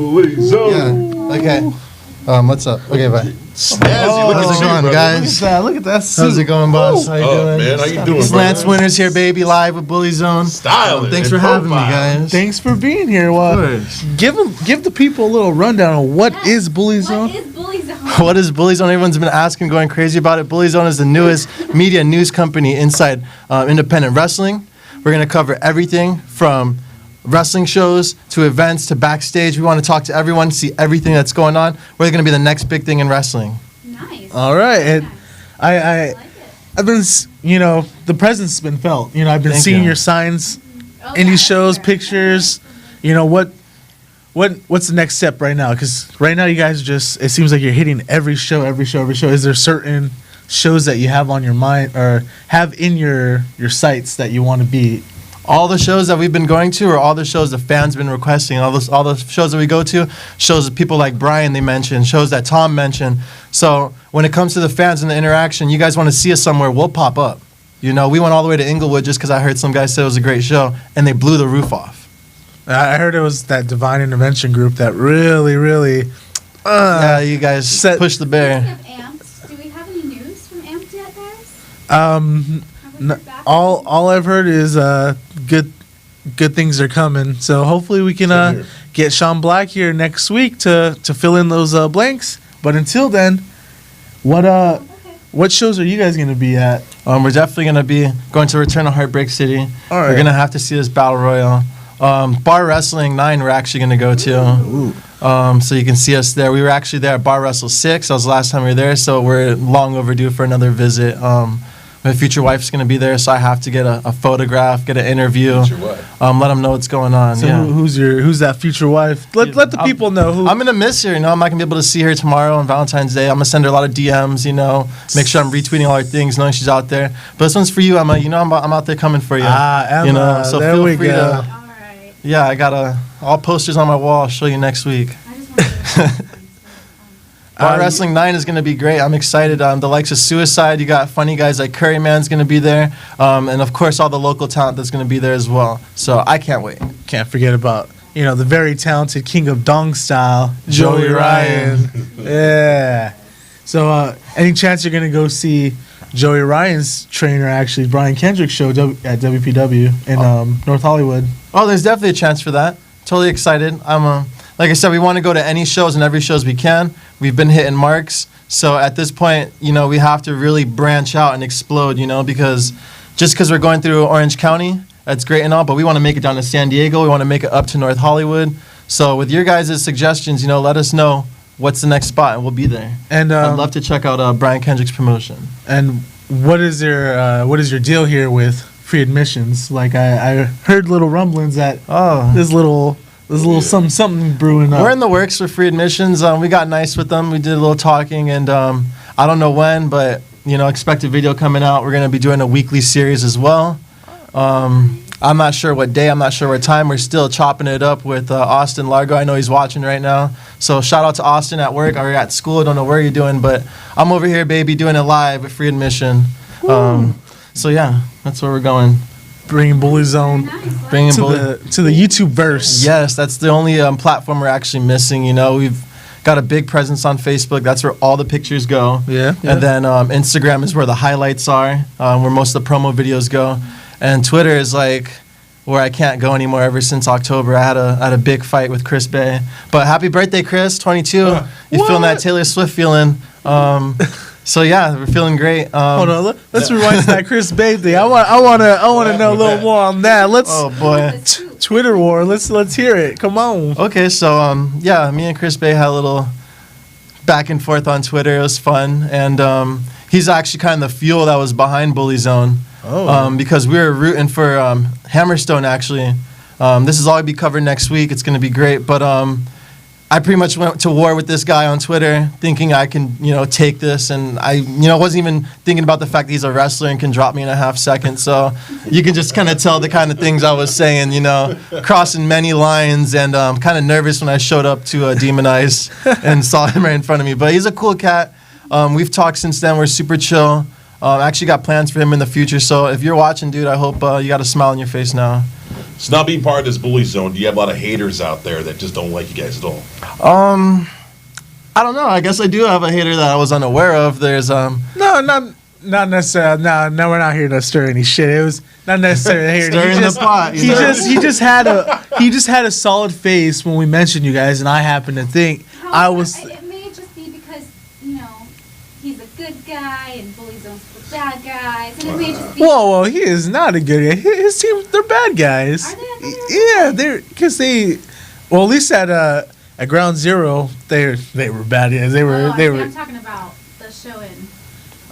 Yeah. Okay. What's up? Okay, bye. Snazzy. Look How's at it you, going, brother. guys? Look at that suit. How's it going, boss? How you Oh, doing? man. How you doing, It's brother? Lance Winters here, baby, live with Bully Zone. Styling Thanks and for having me, profile. guys. Thanks for being here. Well, Good. give the people a little rundown on what Yes. is Bully Zone. What is Bully Zone? What is Bully Zone? Everyone's been asking, going crazy about it. Bully Zone is the newest media news company inside independent wrestling. We're going to cover everything from wrestling shows to events to backstage. We want to talk to everyone, see everything that's going on. We're going to be the next big thing in wrestling. Nice. All right, and Nice. I I like it. I've been the presence has been felt. I've been Thank seeing you. your signs, Oh, indie yeah, shows, sure. pictures. What's the next step right now? Because right now you guys just it seems like you're hitting every show. Is there certain shows that you have on your mind or have in your sights that you want to be? All the shows that we've been going to are all the shows the fans been requesting. All the shows that we go to, shows that people like Brian they mentioned, shows that Tom mentioned. So when it comes to the fans and the interaction, you guys want to see us somewhere, we'll pop up. We went all the way to Inglewood just because I heard some guys say it was a great show, and they blew the roof off. I heard it was that Divine Intervention group that really. Yeah, you guys Set- pushed the Speaking bear. of Amped, do we have any news from Amped yet, guys? N- Have we heard back? all I've heard is good things are coming. So hopefully we can Same here. get Sean Black here next week to fill in those blanks. But until then, what shows are you guys gonna be at? We're definitely going to be going to Return to Heartbreak City. All right. We're going to have to see this Battle Royal. Bar Wrestling 9 we're actually going to go to. So you can see us there. We were actually there at Bar Wrestle 6. That was the last time we were there, so we're long overdue for another visit. My future wife's going to be there, so I have to get a photograph, get an interview, Future wife. let them know what's going on. So yeah. who's that future wife? Let the people know who. I'm gonna miss her. I'm not gonna be able to see her tomorrow on Valentine's Day. I'm gonna send her a lot of DMs. Make sure I'm retweeting all her things, knowing she's out there. But this one's for you, Emma. I'm out there coming for you. Emma, So there feel we free go. All right. Yeah, I got all posters on my wall. I'll show you next week. I just want to Bar Wrestling 9 is going to be great. I'm excited. The likes of Suicide, you got funny guys like Curryman's going to be there. And, of course, all the local talent that's going to be there as well. So I can't wait. Can't forget about, the very talented king of Dong Style, Joey Ryan. Yeah. So any chance you're going to go see Joey Ryan's trainer, actually, Brian Kendrick's show at WPW in North Hollywood? Oh, there's definitely a chance for that. Totally excited. Like I said, we want to go to any shows and every shows we can. We've been hitting marks. So at this point, we have to really branch out and explode, because just because we're going through Orange County, that's great and all, but we want to make it down to San Diego. We want to make it up to North Hollywood. So with your guys' suggestions, let us know what's the next spot, and we'll be there. And I'd love to check out Brian Kendrick's promotion. And what is your deal here with free admissions? Like I heard little rumblings that there's a little something brewing up. We're in the works for free admissions. We got nice with them. We did a little talking, and I don't know when, but expect a video coming out. We're going to be doing a weekly series as well. I'm not sure what day. I'm not sure what time. We're still chopping it up with Austin Largo. I know he's watching right now. So shout out to Austin at work or at school. I don't know where you're doing, but I'm over here, baby, doing it live with free admission. So yeah, that's where we're going. Bringing Bully Zone Bringing to the YouTube verse. Yes, that's the only platform we're actually missing. We've got a big presence on Facebook. That's where all the pictures go. Yeah. And then Instagram is where the highlights are, where most of the promo videos go. And Twitter is like where I can't go anymore ever since October. I had a big fight with Chris Bay. But happy birthday, Chris, 22. You feeling that Taylor Swift feeling. So yeah, we're feeling great. Hold on, let's rewind to that Chris Bay thing. I want to know a little more on that. Let's Twitter war. Let's hear it. Come on. Okay, so me and Chris Bay had a little back and forth on Twitter. It was fun, and he's actually kind of the fuel that was behind Bully Zone. Because we were rooting for Hammerstone, actually. This is all going to be covered next week. It's going to be great. But I pretty much went to war with this guy on Twitter, thinking I can, take this. And I, wasn't even thinking about the fact that he's a wrestler and can drop me in a half second. So you can just kind of tell the kind of things I was saying, crossing many lines. And kind of nervous when I showed up to Demonize and saw him right in front of me. But he's a cool cat. We've talked since then. We're super chill. I actually got plans for him in the future, so if you're watching, dude, I hope you got a smile on your face now. So now being part of this Bully Zone, do you have a lot of haters out there that just don't like you guys at all? I don't know. I guess I do have a hater that I was unaware of. There's No, not necessarily. No, we're not here to stir any shit. It was not necessarily here. Stirring the pot. He just had a solid face when we mentioned you guys, and I happen to think It may just be because he's a good guy and Bully Zone's for bad guys, and it may just be. Whoa, he is not a good guy. His team, they're bad guys. Are they? Yeah, they're because they. Well, at least at Ground Zero, they were bad guys. They were. I'm talking about the show in.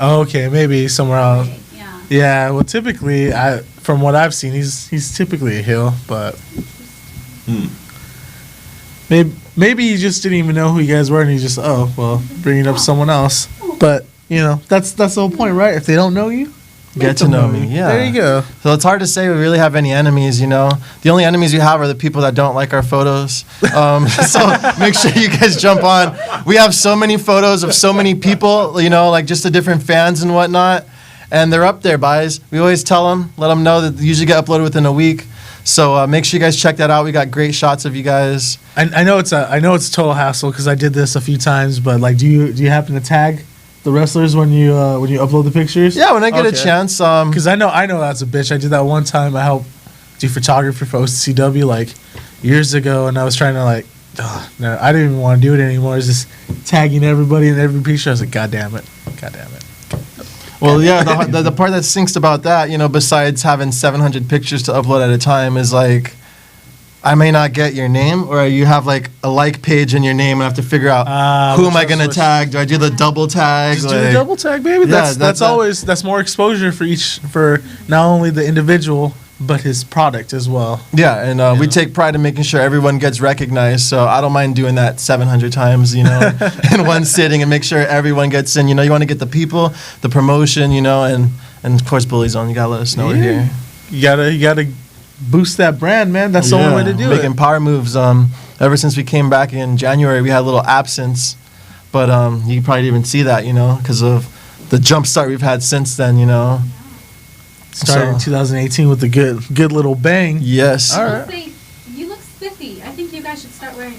Oh, okay, maybe somewhere else. Yeah. Yeah. Well, typically, from what I've seen, he's typically a heel, but. Maybe he just didn't even know who you guys were, and he just bringing up someone else. But that's the whole point, right? If they don't know you, get to know me. Yeah, there you go. So it's hard to say we really have any enemies. The only enemies we have are the people that don't like our photos. So make sure you guys jump on. We have so many photos of so many people. Like just the different fans and whatnot, and they're up there, guys. We always tell them, let them know that they usually get uploaded within a week. So make sure you guys check that out. We got great shots of you guys. I know it's a total hassle because I did this a few times. But like, do you happen to tag the wrestlers when you upload the pictures? Yeah, when I get a chance. Because I know that's a bitch. I did that one time. I helped do photography for OCW like years ago, and I was trying to no, I didn't even want to do it anymore. I was just tagging everybody in every picture. I was like, God damn it. Well, yeah, the part that stinks about that, besides having 700 pictures to upload at a time is like, I may not get your name, or you have like a like page in your name, and I have to figure out who am I going to tag? Do I do the double tag? Just do the double tag, baby. Yeah, that's more exposure for not only the individual but his product as well. Yeah, and we take pride in making sure everyone gets recognized. So I don't mind doing that 700 times, in one sitting, and make sure everyone gets in. You want to get the people, the promotion, and of course Bully Zone. You gotta let us know we're here. You gotta boost that brand, man. That's the only way to do making it. power moves. Ever since we came back in January, we had a little absence, but you probably didn't even see that, because of the jump start we've had since then, Started in 2018 with a good little bang. Yes. All I right. would say you look spiffy. I think you guys should start wearing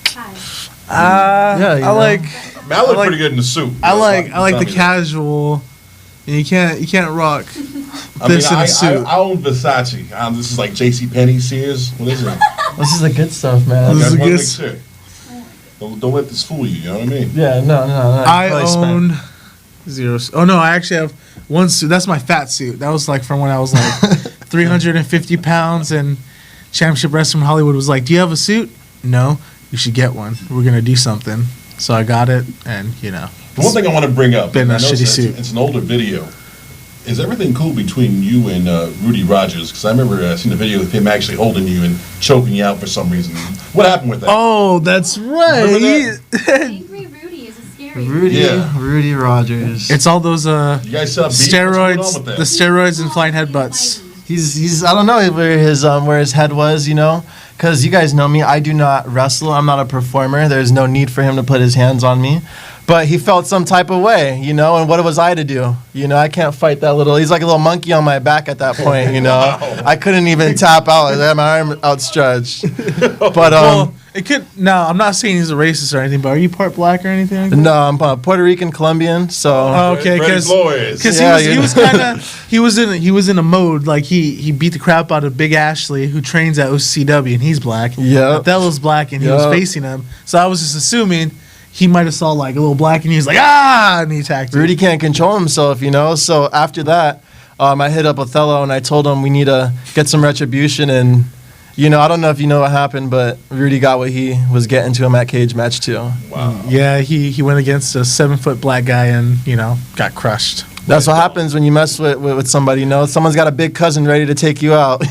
ties. Yeah, you I know. like Man, I look like- pretty good in the suit. I like the Tell me casual. And you can't rock that. this in a suit. I own Versace. This is like JCPenney, Sears. What is it? This is the good stuff, man. This is Guys the wanna good make sure. Don't let this fool you. You know what I mean? Yeah, no. I Really spent. own zero. Oh no, I actually have one suit. That's my fat suit. That was like from when I was like 350 pounds, and Championship Wrestling in Hollywood was like, "Do you have a suit?" No. You should get one. We're gonna do something. So I got it, and The one thing I want to bring up, Been a I know shitty suit. it's an older video. Is everything cool between you and Rudy Rogers? Because I remember seeing a video of him actually holding you and choking you out for some reason. What happened with that? Oh, that's right. Remember Angry Rudy is a scary. Rudy Rogers. It's all those You guys set up beef? What's going on steroids, with that? the steroids and flying headbutts. He's I don't know where his head was, because you guys know me. I do not wrestle. I'm not a performer. There's no need for him to put his hands on me. But he felt some type of way, and what was I to do? I can't fight that little. He's like a little monkey on my back at that point, Wow. I couldn't even tap out. I had my arm outstretched. But Well, it could. No, I'm not saying he's a racist or anything. But are you part black or anything? Like that? no, I'm Puerto Rican Colombian, so Oh, okay, Freddie because Flores. Yeah, he was kind of he was in a mode like he beat the crap out of Big Ashley, who trains at OCW, and he's black. Yep. Othello's black, and he was Yep. facing him. So I was just assuming he might have saw like a little black, and he was like, and he attacked him. Rudy can't control himself, So after that, I hit up Othello and I told him we need to get some retribution. And I don't know if you know what happened, but Rudy got what he was getting to him at Cage Match 2. Wow. Yeah, he went against a 7-foot black guy and got crushed. That's what happens when you mess with somebody. Someone's got a big cousin ready to take you out.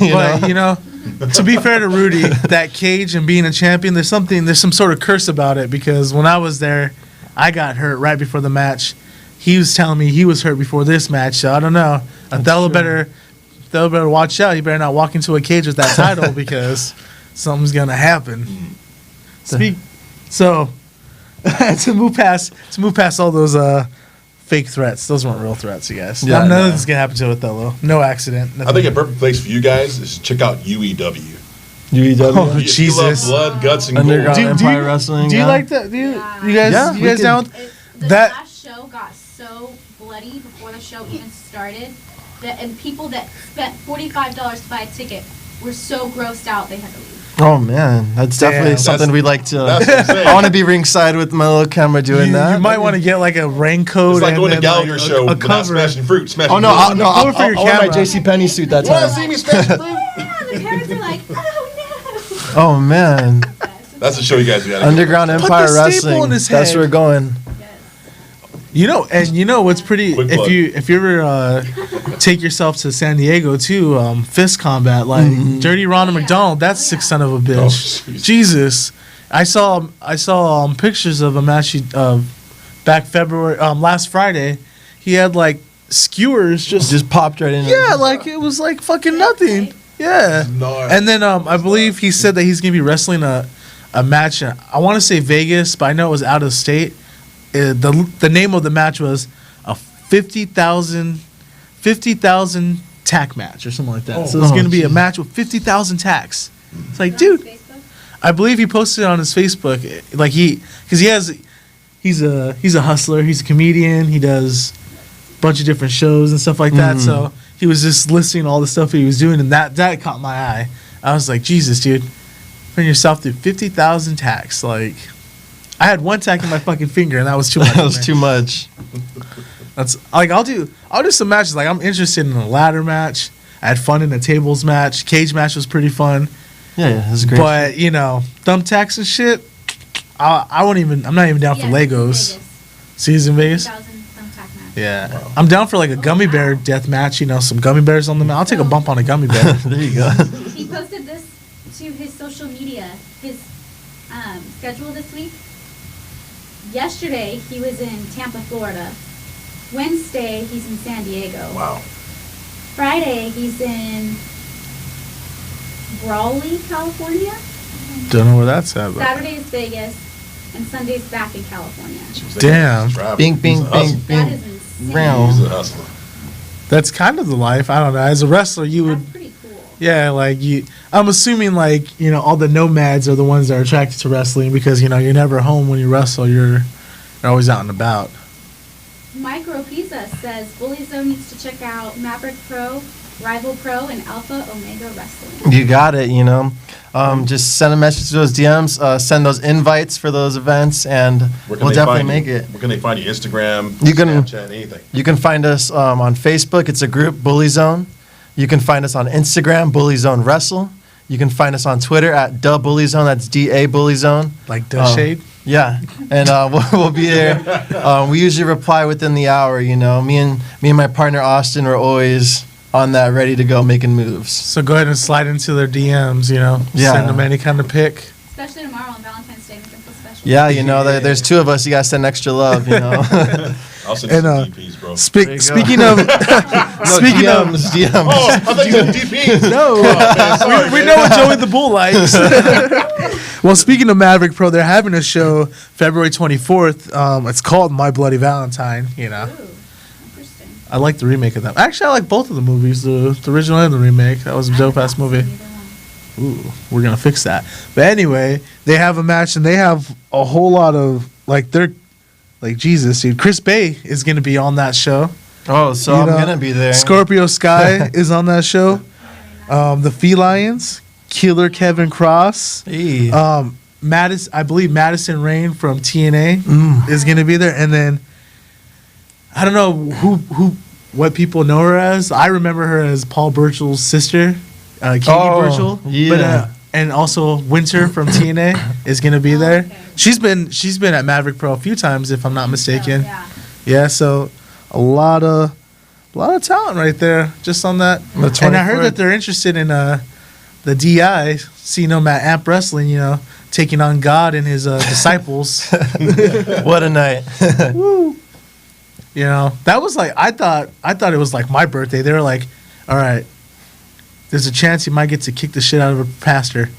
But to be fair to Rudy, that cage and being a champion, there's some sort of curse about it, because when I was there, I got hurt right before the match. He was telling me he was hurt before this match, so I don't know. Othello better watch out. He better not walk into a cage with that title because something's gonna happen. So to move past all those fake threats, those weren't real threats, you guys. Yeah, None no. of this is gonna happen to Othello. No accident. I think a perfect place for you guys is to check out UEW. UEW. Oh, If you love Jesus. blood, guts, and Underground gore. Empire Wrestling. Do you yeah. like that? You guys? Yeah, you we guys could- down? The That- last show got so bloody before the show even started and people that spent $45 to buy a ticket were so grossed out they had to leave. Oh man, that's definitely Damn. something we'd like to. That's what I'm saying. I want to be ringside with my little camera doing that. You might want to get like a raincoat. It's like and going to then, Gallagher like, show a without cover. smashing fruit. Smashing Oh no! fruit. I'll Cover for your wear my camera. JCPenney suit that You want to time. see me smashing fruit? Yeah, the parents are like, oh Oh man, no. That's the show you guys got. Underground Put Empire the staple Wrestling. in his That's head. where we're going. What's pretty? Quick plug. If you ever take yourself to San Diego too, fist combat like Dirty Ronald McDonald, that's sick son of a bitch. Oh, jeez. Jesus, I saw pictures of a match back February last Friday. He had like skewers just popped right in. yeah, like it was like fucking nothing. Yeah. Gnarly. And then I believe he said that he's gonna be wrestling a match. I want to say Vegas, but I know it was out of state. The name of the match was a 50,000 tack match or something like that. So it's Oh, gonna be a geez. match with 50,000 tacks. It's like, dude, Facebook? I believe he posted it on his Facebook. Like he's a hustler. He's a comedian. He does a bunch of different shows and stuff like that. So he was just listing all the stuff he was doing, and that caught my eye. I was like, Jesus, dude, putting yourself through 50,000 tacks. Like, I had one tack in my fucking finger, and that was too much. That was man. too much. That's like I'll do some matches. Like I'm interested in a ladder match. I had fun in a tables match. Cage match was pretty fun. Yeah, it was great. But thumbtacks and shit. I won't even. I'm not even down for Legos. Season Vegas. 2000 thumbtack match. Yeah, I'm down for like a gummy bear death match. Some gummy bears on the mat. I'll take a bump on a gummy bear. There you go. He posted this to his social media, his schedule this week. Yesterday, he was in Tampa, Florida. Wednesday, he's in San Diego. Wow. Friday, he's in Brawley, California. Don't know where that's at. But. Saturday is Vegas, and Sunday's back in California. Damn. Bing, bing, bing, That bing. is insane. Round. He's a hustler. That's kind of the life. I don't know. As a wrestler, you would. That's pretty cool. Yeah, like you. I'm assuming like all the nomads are the ones that are attracted to wrestling because you're never home when you wrestle. You're always out and about. Micro Pizza says Bully Zone needs to check out Maverick Pro, Rival Pro, and Alpha Omega Wrestling. You got it, Just send a message to those DMs, send those invites for those events, and Where can we'll they definitely find make you? it. Where can they find you? Instagram, You can- Snapchat, anything. You can find us on Facebook. It's a group, Bully Zone. You can find us on Instagram, Bully Zone Wrestle. You can find us on Twitter at Da Bully Zone. That's DA Bully Zone. Like the shade. Yeah, and we'll be there. We usually reply within the hour. Me and my partner Austin are always on that, ready to go, making moves. So go ahead and slide into their DMs. Yeah. Send them any kind of pic. Especially tomorrow on Valentine's Day, make them feel special. Yeah, there's two of us. You gotta send extra love. I'll send you And, some DPs, bro. There you go. Speaking of speaking of DMs. Oh, I thought you said DPs. no, Oh, man, sorry, we man. know what Joey the Bull likes. Well, speaking of Maverick Pro, they're having a show February 24th. It's called My Bloody Valentine. Ooh, interesting. I like the remake of that. Actually, I like both of the movies, the original and the remake. That was a dope ass movie. Ooh, we're gonna fix that. But anyway, they have a match and they have a whole lot of Jesus, dude. Chris Bay is gonna be on that show. Oh, so I'm gonna be there. Scorpio Sky is on that show. The Felines, Killer Kevin Cross. Hey. I believe Madison Rain from TNA is gonna be there, and then I don't know what people know her as. I remember her as Paul Burchell's sister, Katie Burchell. yeah. But, and also Winter from TNA is gonna be there. Okay. She's been at Maverick Pro a few times, if I'm not mistaken. Yeah. Yeah, so a lot of talent right there, just on that. The And I heard 24th. that they're interested in the DI, seeing them at Amp Wrestling, taking on God and his disciples. What a night. That was like I thought it was like my birthday. They were like, all right, there's a chance you might get to kick the shit out of a pastor.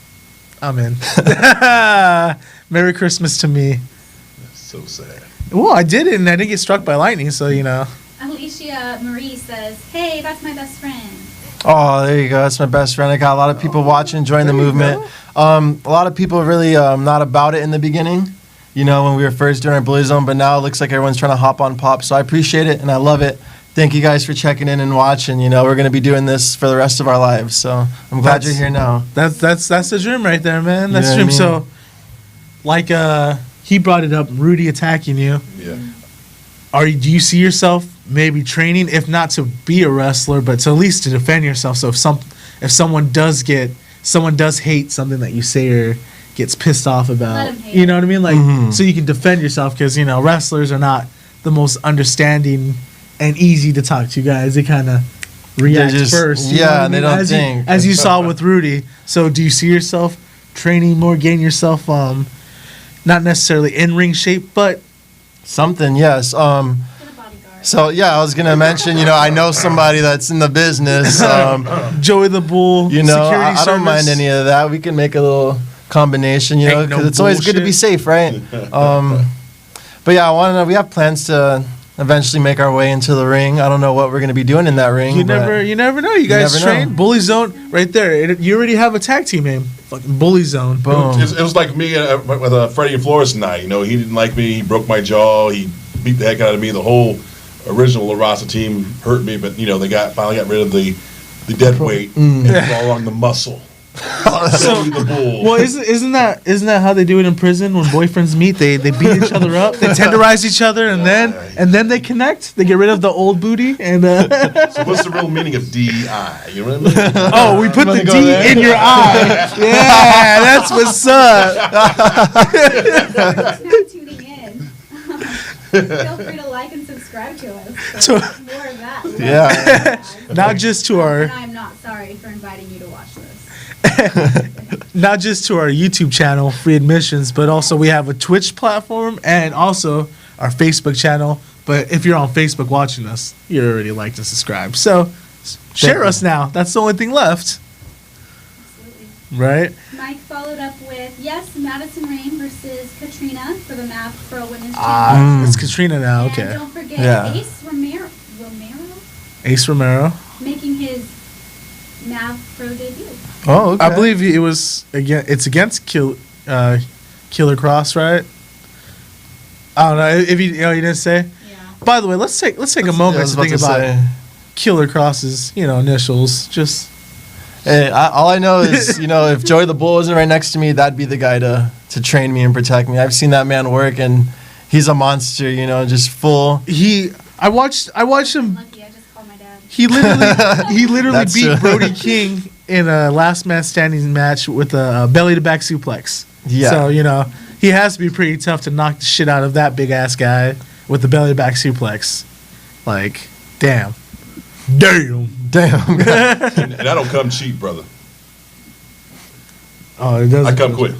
I'm in. Merry Christmas to me. That's so sad. Well, I did it and I didn't get struck by lightning, so Alicia Marie says, "Hey, that's my best friend." Oh, there you go. That's my best friend. I got a lot of people watching, join the movement. A lot of people really not about it in the beginning, when we were first doing our Bully Zone, but now it looks like everyone's trying to hop on pop. So I appreciate it and I love it. Thank you guys for checking in and watching. We're going to be doing this for the rest of our lives. So I'm glad you're here now. That's the dream right there, man. That's the You dream. know what I So, he brought it up, Rudy attacking you. Yeah. Do you see yourself maybe training, if not to be a wrestler, but to at least to defend yourself? So if someone does hate something that you say or gets pissed off about, Let 'em hate you know what I mean? Like, Mhm. so you can defend yourself because wrestlers are not the most understanding and easy to talk to guys. They kind of react just- first. You yeah, know what I and they mean? don't as think. as you saw with Rudy. So do you see yourself training more, getting yourself not necessarily in ring shape, but Something, yes. Get a bodyguard. So, yeah, I was going to mention, I know somebody that's in the business. Joey the Bull. I security don't mind service. any of that. We can make a little combination, Ain't because no it's always good to be bullshit. safe, right? But yeah, I want to know. We have plans to eventually make our way into the ring. I don't know what we're going to be doing in that ring. You but never know. You guys never train know. Bully Zone right there. You already have a tag team name. Fucking Bully Zone. Boom. It was like me with Freddie and Flores tonight. He didn't like me. He broke my jaw. He beat the heck out of me. The whole original La Raza team hurt me, but they finally got rid of the dead weight and it's all on the muscle. So the bull. Well, isn't that how they do it in prison when boyfriends meet? They beat each other up, they tenderize each other, and then they connect. They get rid of the old booty and. So what's the real meaning of DEI? You know what I mean? Oh, we put the go D there? in your eye. Yeah, that's what's up. Who's now tuning in? Feel free to like and subscribe to us. So- More of that. Yeah. Not just to our And I'm not sorry for inviting you to watch this. not just to our YouTube channel, Free Admissions, but also we have a Twitch platform and also our Facebook channel. But if you're on Facebook watching us, you're already liked and subscribed. So share us now. That's the only thing left. Absolutely. right? Mike followed up with, yes, Madison Rain versus Katrina for the MAV Pro Women's Ah, Championship. it's Katrina now. And Okay, don't forget Yeah. Ace Romero Ace Romero. making his MAV Pro debut. Oh, okay. I believe it was it's against Killer Cross, right? I don't know if you didn't say. Yeah. By the way, let's take a I moment was to think about say. Killer Cross's initials. Just Hey, all I know is, if Joey the Bull wasn't right next to me, that'd be the guy to train me and protect me. I've seen that man work, and he's a monster. Just full. I watched him. Lucky, I just called my dad. He literally That's beat true. Brody King in a last man standing match with a belly to back suplex. Yeah. So he has to be pretty tough to knock the shit out of that big ass guy with the belly to back suplex. Like, damn. Damn. And I don't come cheap, brother. Oh, it does. I come quick.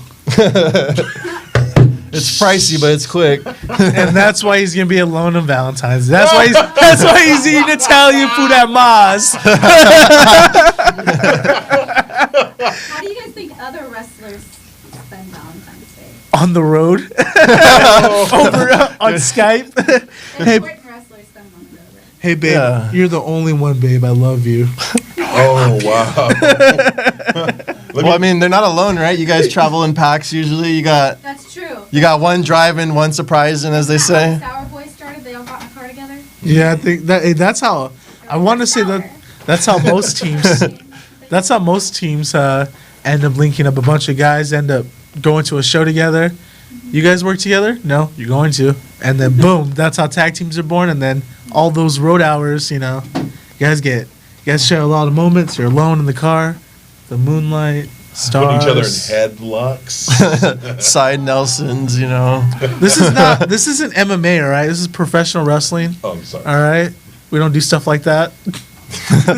It's pricey, but it's quick. And that's why he's gonna be alone on Valentine's. That's why he's eating Italian food at Ma's. How do you guys think other wrestlers spend Valentine's Day? On the road. Over on Skype. Hey, Important wrestlers spend on the road. hey, babe, Yeah. you're the only one, babe. I love you. Oh, wow. Well, I mean, they're not alone, right? You guys travel in packs usually. You got That's true. one driving, one surprising, as they say. Sour Boys started, they all got in a car together. Yeah, I think that's how. I want to say that's how most teams. That's how most teams end up linking up. A bunch of guys end up going to a show together. You guys work together? No, you're going to. And then boom, that's how tag teams are born. And then all those road hours, you guys share a lot of moments. You're alone in the car, the moonlight, Putting each other in stars. headlocks. Side Nelsons, This isn't MMA, all right? This is professional wrestling, Oh, I'm sorry. all right? We don't do stuff like that. Well,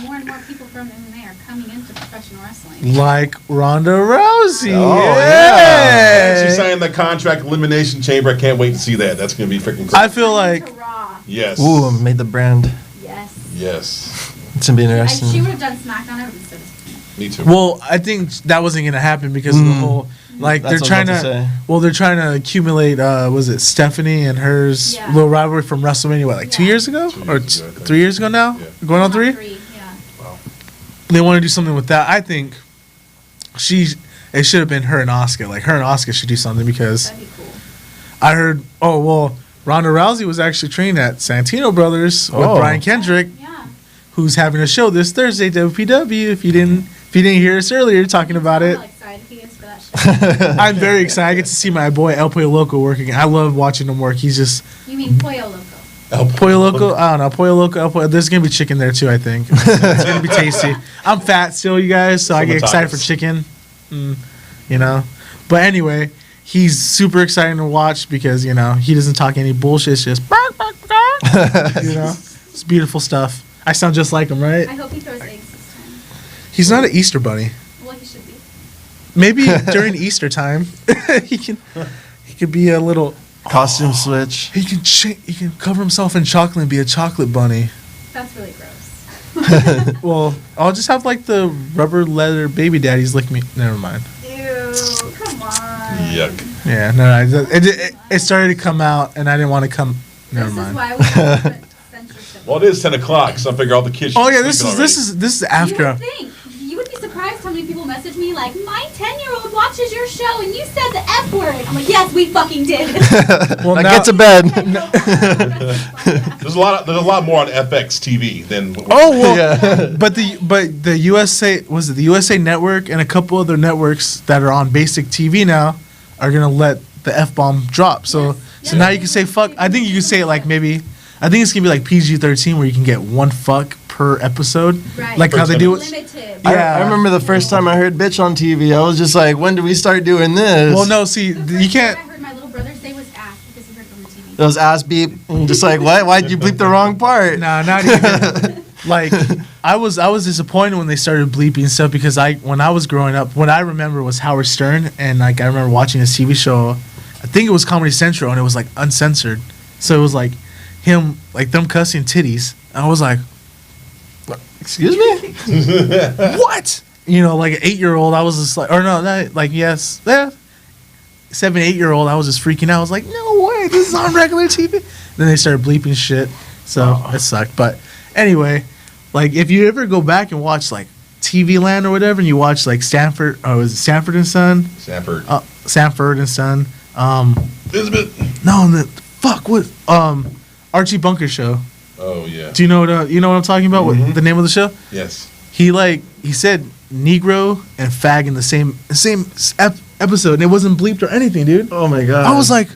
more and more people from MMA are coming into professional wrestling. Like Ronda Rousey. Oh, And yeah. she signed the contract elimination chamber. I can't wait to see that. That's going to be freaking cool. I feel like To Raw. Yes. Ooh, made the brand. Yes. Yes. It's gonna be She interesting. would have done SmackDown ever instead of Me too. Well, I think that wasn't gonna happen because of the whole like That's they're what I trying was about to say. Well, they're trying to accumulate. Was it Stephanie and hers Yeah. little rivalry from WrestleMania? What, like 2 Yeah. years ago 2 or years ago, I think. 3 years ago now? Yeah. Going on three? Yeah. They want to do something with that. I think it should have been her and Asuka. Like her and Asuka should do something because That'd be cool. I heard. Oh well, Ronda Rousey was actually trained at Santino Brothers with Oh. Brian Kendrick, Yeah. who's having a show this Thursday, WPW. If you didn't hear us earlier talking about it, How excited he is for that show. I'm very excited to see my boy El Pollo Loco working. I love watching him work. He's just You mean Pollo Loco? Pollo Loco. I don't know, Pollo Loco. El Pollo. There's gonna be chicken there too. I think it's gonna be tasty. I'm fat still, you guys, so I get excited for tacos. chicken. But anyway, he's super exciting to watch because he doesn't talk any bullshit. It's just it's beautiful stuff. I sound just like him, right? I hope he throws eggs this time. He's not an Easter bunny. Well, he should be. Maybe during Easter time, he could be a little. Costume switch. He can cover himself in chocolate and be a chocolate bunny. That's really gross. Well, I'll just have like the rubber leather baby daddies lick me. Never mind. Ew, come on. Yuck. Yeah, no. It started to come out, and I didn't want to come. Never This is mind. why we have to put censorship. Well, it is 10 o'clock, so I figure all the kids. Oh should yeah, be sleeping this is You after. would think. You would be surprised how many people message me like, my 10-year-old watches your show and you said the F word. I'm like, yes, we fucking did. Well, Now now, get to bed. There's a lot more on FX TV than. oh well, Yeah. but the USA the USA Network and a couple other networks that are on basic TV now are gonna let the F bomb drop. So Yes. so Yeah. now you can say fuck. I think you can say it like maybe. I think it's gonna be like PG-13 where you can get one fuck per episode, Right. like how they do it. Limited. Yeah. I remember the first time I heard bitch on TV. I was just like, when do we start doing this? Well, no, see, The you first can't. word I heard my little brother say was ass because he heard it on the TV. Those ass beep. And just like, what? Why'd you bleep the wrong part? Nah, not even. Like, I was disappointed when they started bleeping stuff because when I was growing up, what I remember was Howard Stern, and like I remember watching his TV show. I think it was Comedy Central, and it was like uncensored, so it was like him, like them cussing titties. And I was like, Excuse me? what? like an 8-year-old, I was just like, or no, not, like, yes, 7, 8-year-old, I was just freaking out. I was like, no way, this is on regular TV. Then they started bleeping shit, so it sucked. But anyway, like, if you ever go back and watch, like, TV Land or whatever, and you watch, like, Stanford, was it Sanford and Son? Sanford and Son. Elizabeth. No, what? Archie Bunker Show. Oh yeah. Do you know what I'm talking about? What the name of the show? Yes. He said Negro and fag in the same episode, and it wasn't bleeped or anything, dude. Oh my god. I was like,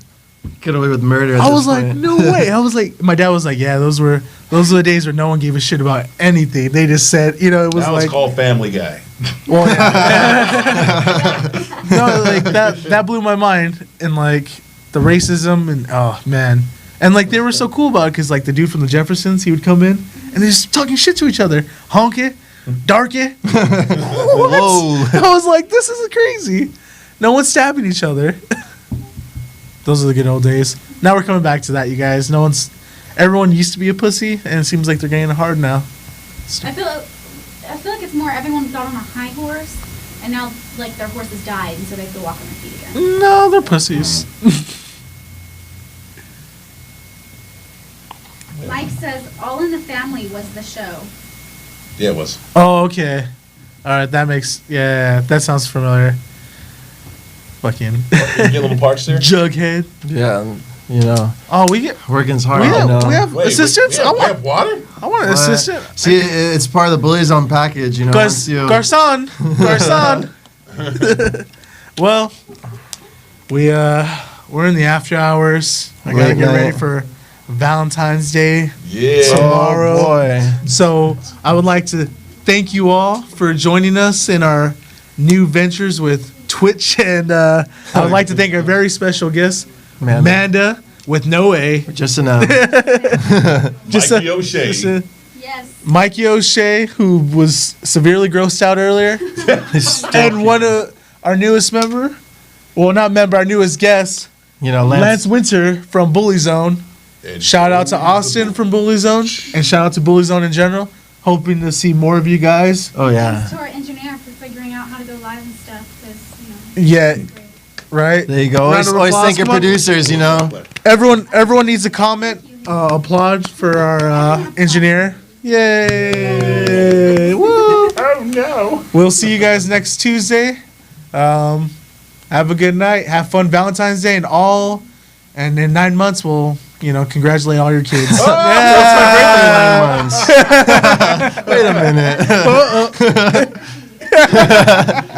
get away with murder. At I this was like, point. no way. I was like, my dad was like, yeah, those were the days where no one gave a shit about anything. They just said, it was That like, was called Family Guy. well, yeah. No, like that blew my mind, and like the racism, and oh man, and like they were so cool about it because like the dude from the Jeffersons, he would come in and they're just talking shit to each other, honky, darky. Whoa. I was like, this is crazy. No one's stabbing each other. Those are the good old days. Now we're coming back to that, you guys. Everyone used to be a pussy, and it seems like they're getting hard now. I feel like it's more everyone got on a high horse, and now like their horses died, and so they have to walk on their feet again. No, they're pussies. Mike says All in the Family was the show. Yeah, it was. Oh, okay. All right, that sounds familiar. Fucking You get little parts there. Jughead. Yeah, Oh, we get. working's hard. We I know. have Wait, assistants. We have water. I want an What? assistant. See, it's part of the Bully Zone package, once you- Garcon. Well, we're in the after hours. I gotta Late get night. ready for Valentine's Day Yeah. tomorrow. Oh boy. So I would like to thank you all for joining us in our new ventures with Twitch, and I would like to thank our very special guest, Amanda with no A. Just an M. Just Mikey O'Shea. Yes. Mikey O'Shea, who was severely grossed out earlier, and one of our newest member, well, not member, our newest guest, Lance Winter from Bully Zone. And Shout out to Austin from Bully Zone, and shout out to Bully Zone in general. Hoping to see more of you guys. Oh yeah. Thanks to our engineer for figuring out how to go live and stuff, because Yeah, right. There you go. Round Always, of always applause. thank your Come on. producers. Everyone needs a comment, applaud for our engineer. Yay! Woo! Oh no. We'll see you guys next Tuesday. Have a good night. Have fun Valentine's Day and in 9 months we'll congratulate all your kids. Yeah. Wait a minute.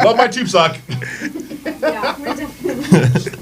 Love my tube sock. yeah, we're definitely.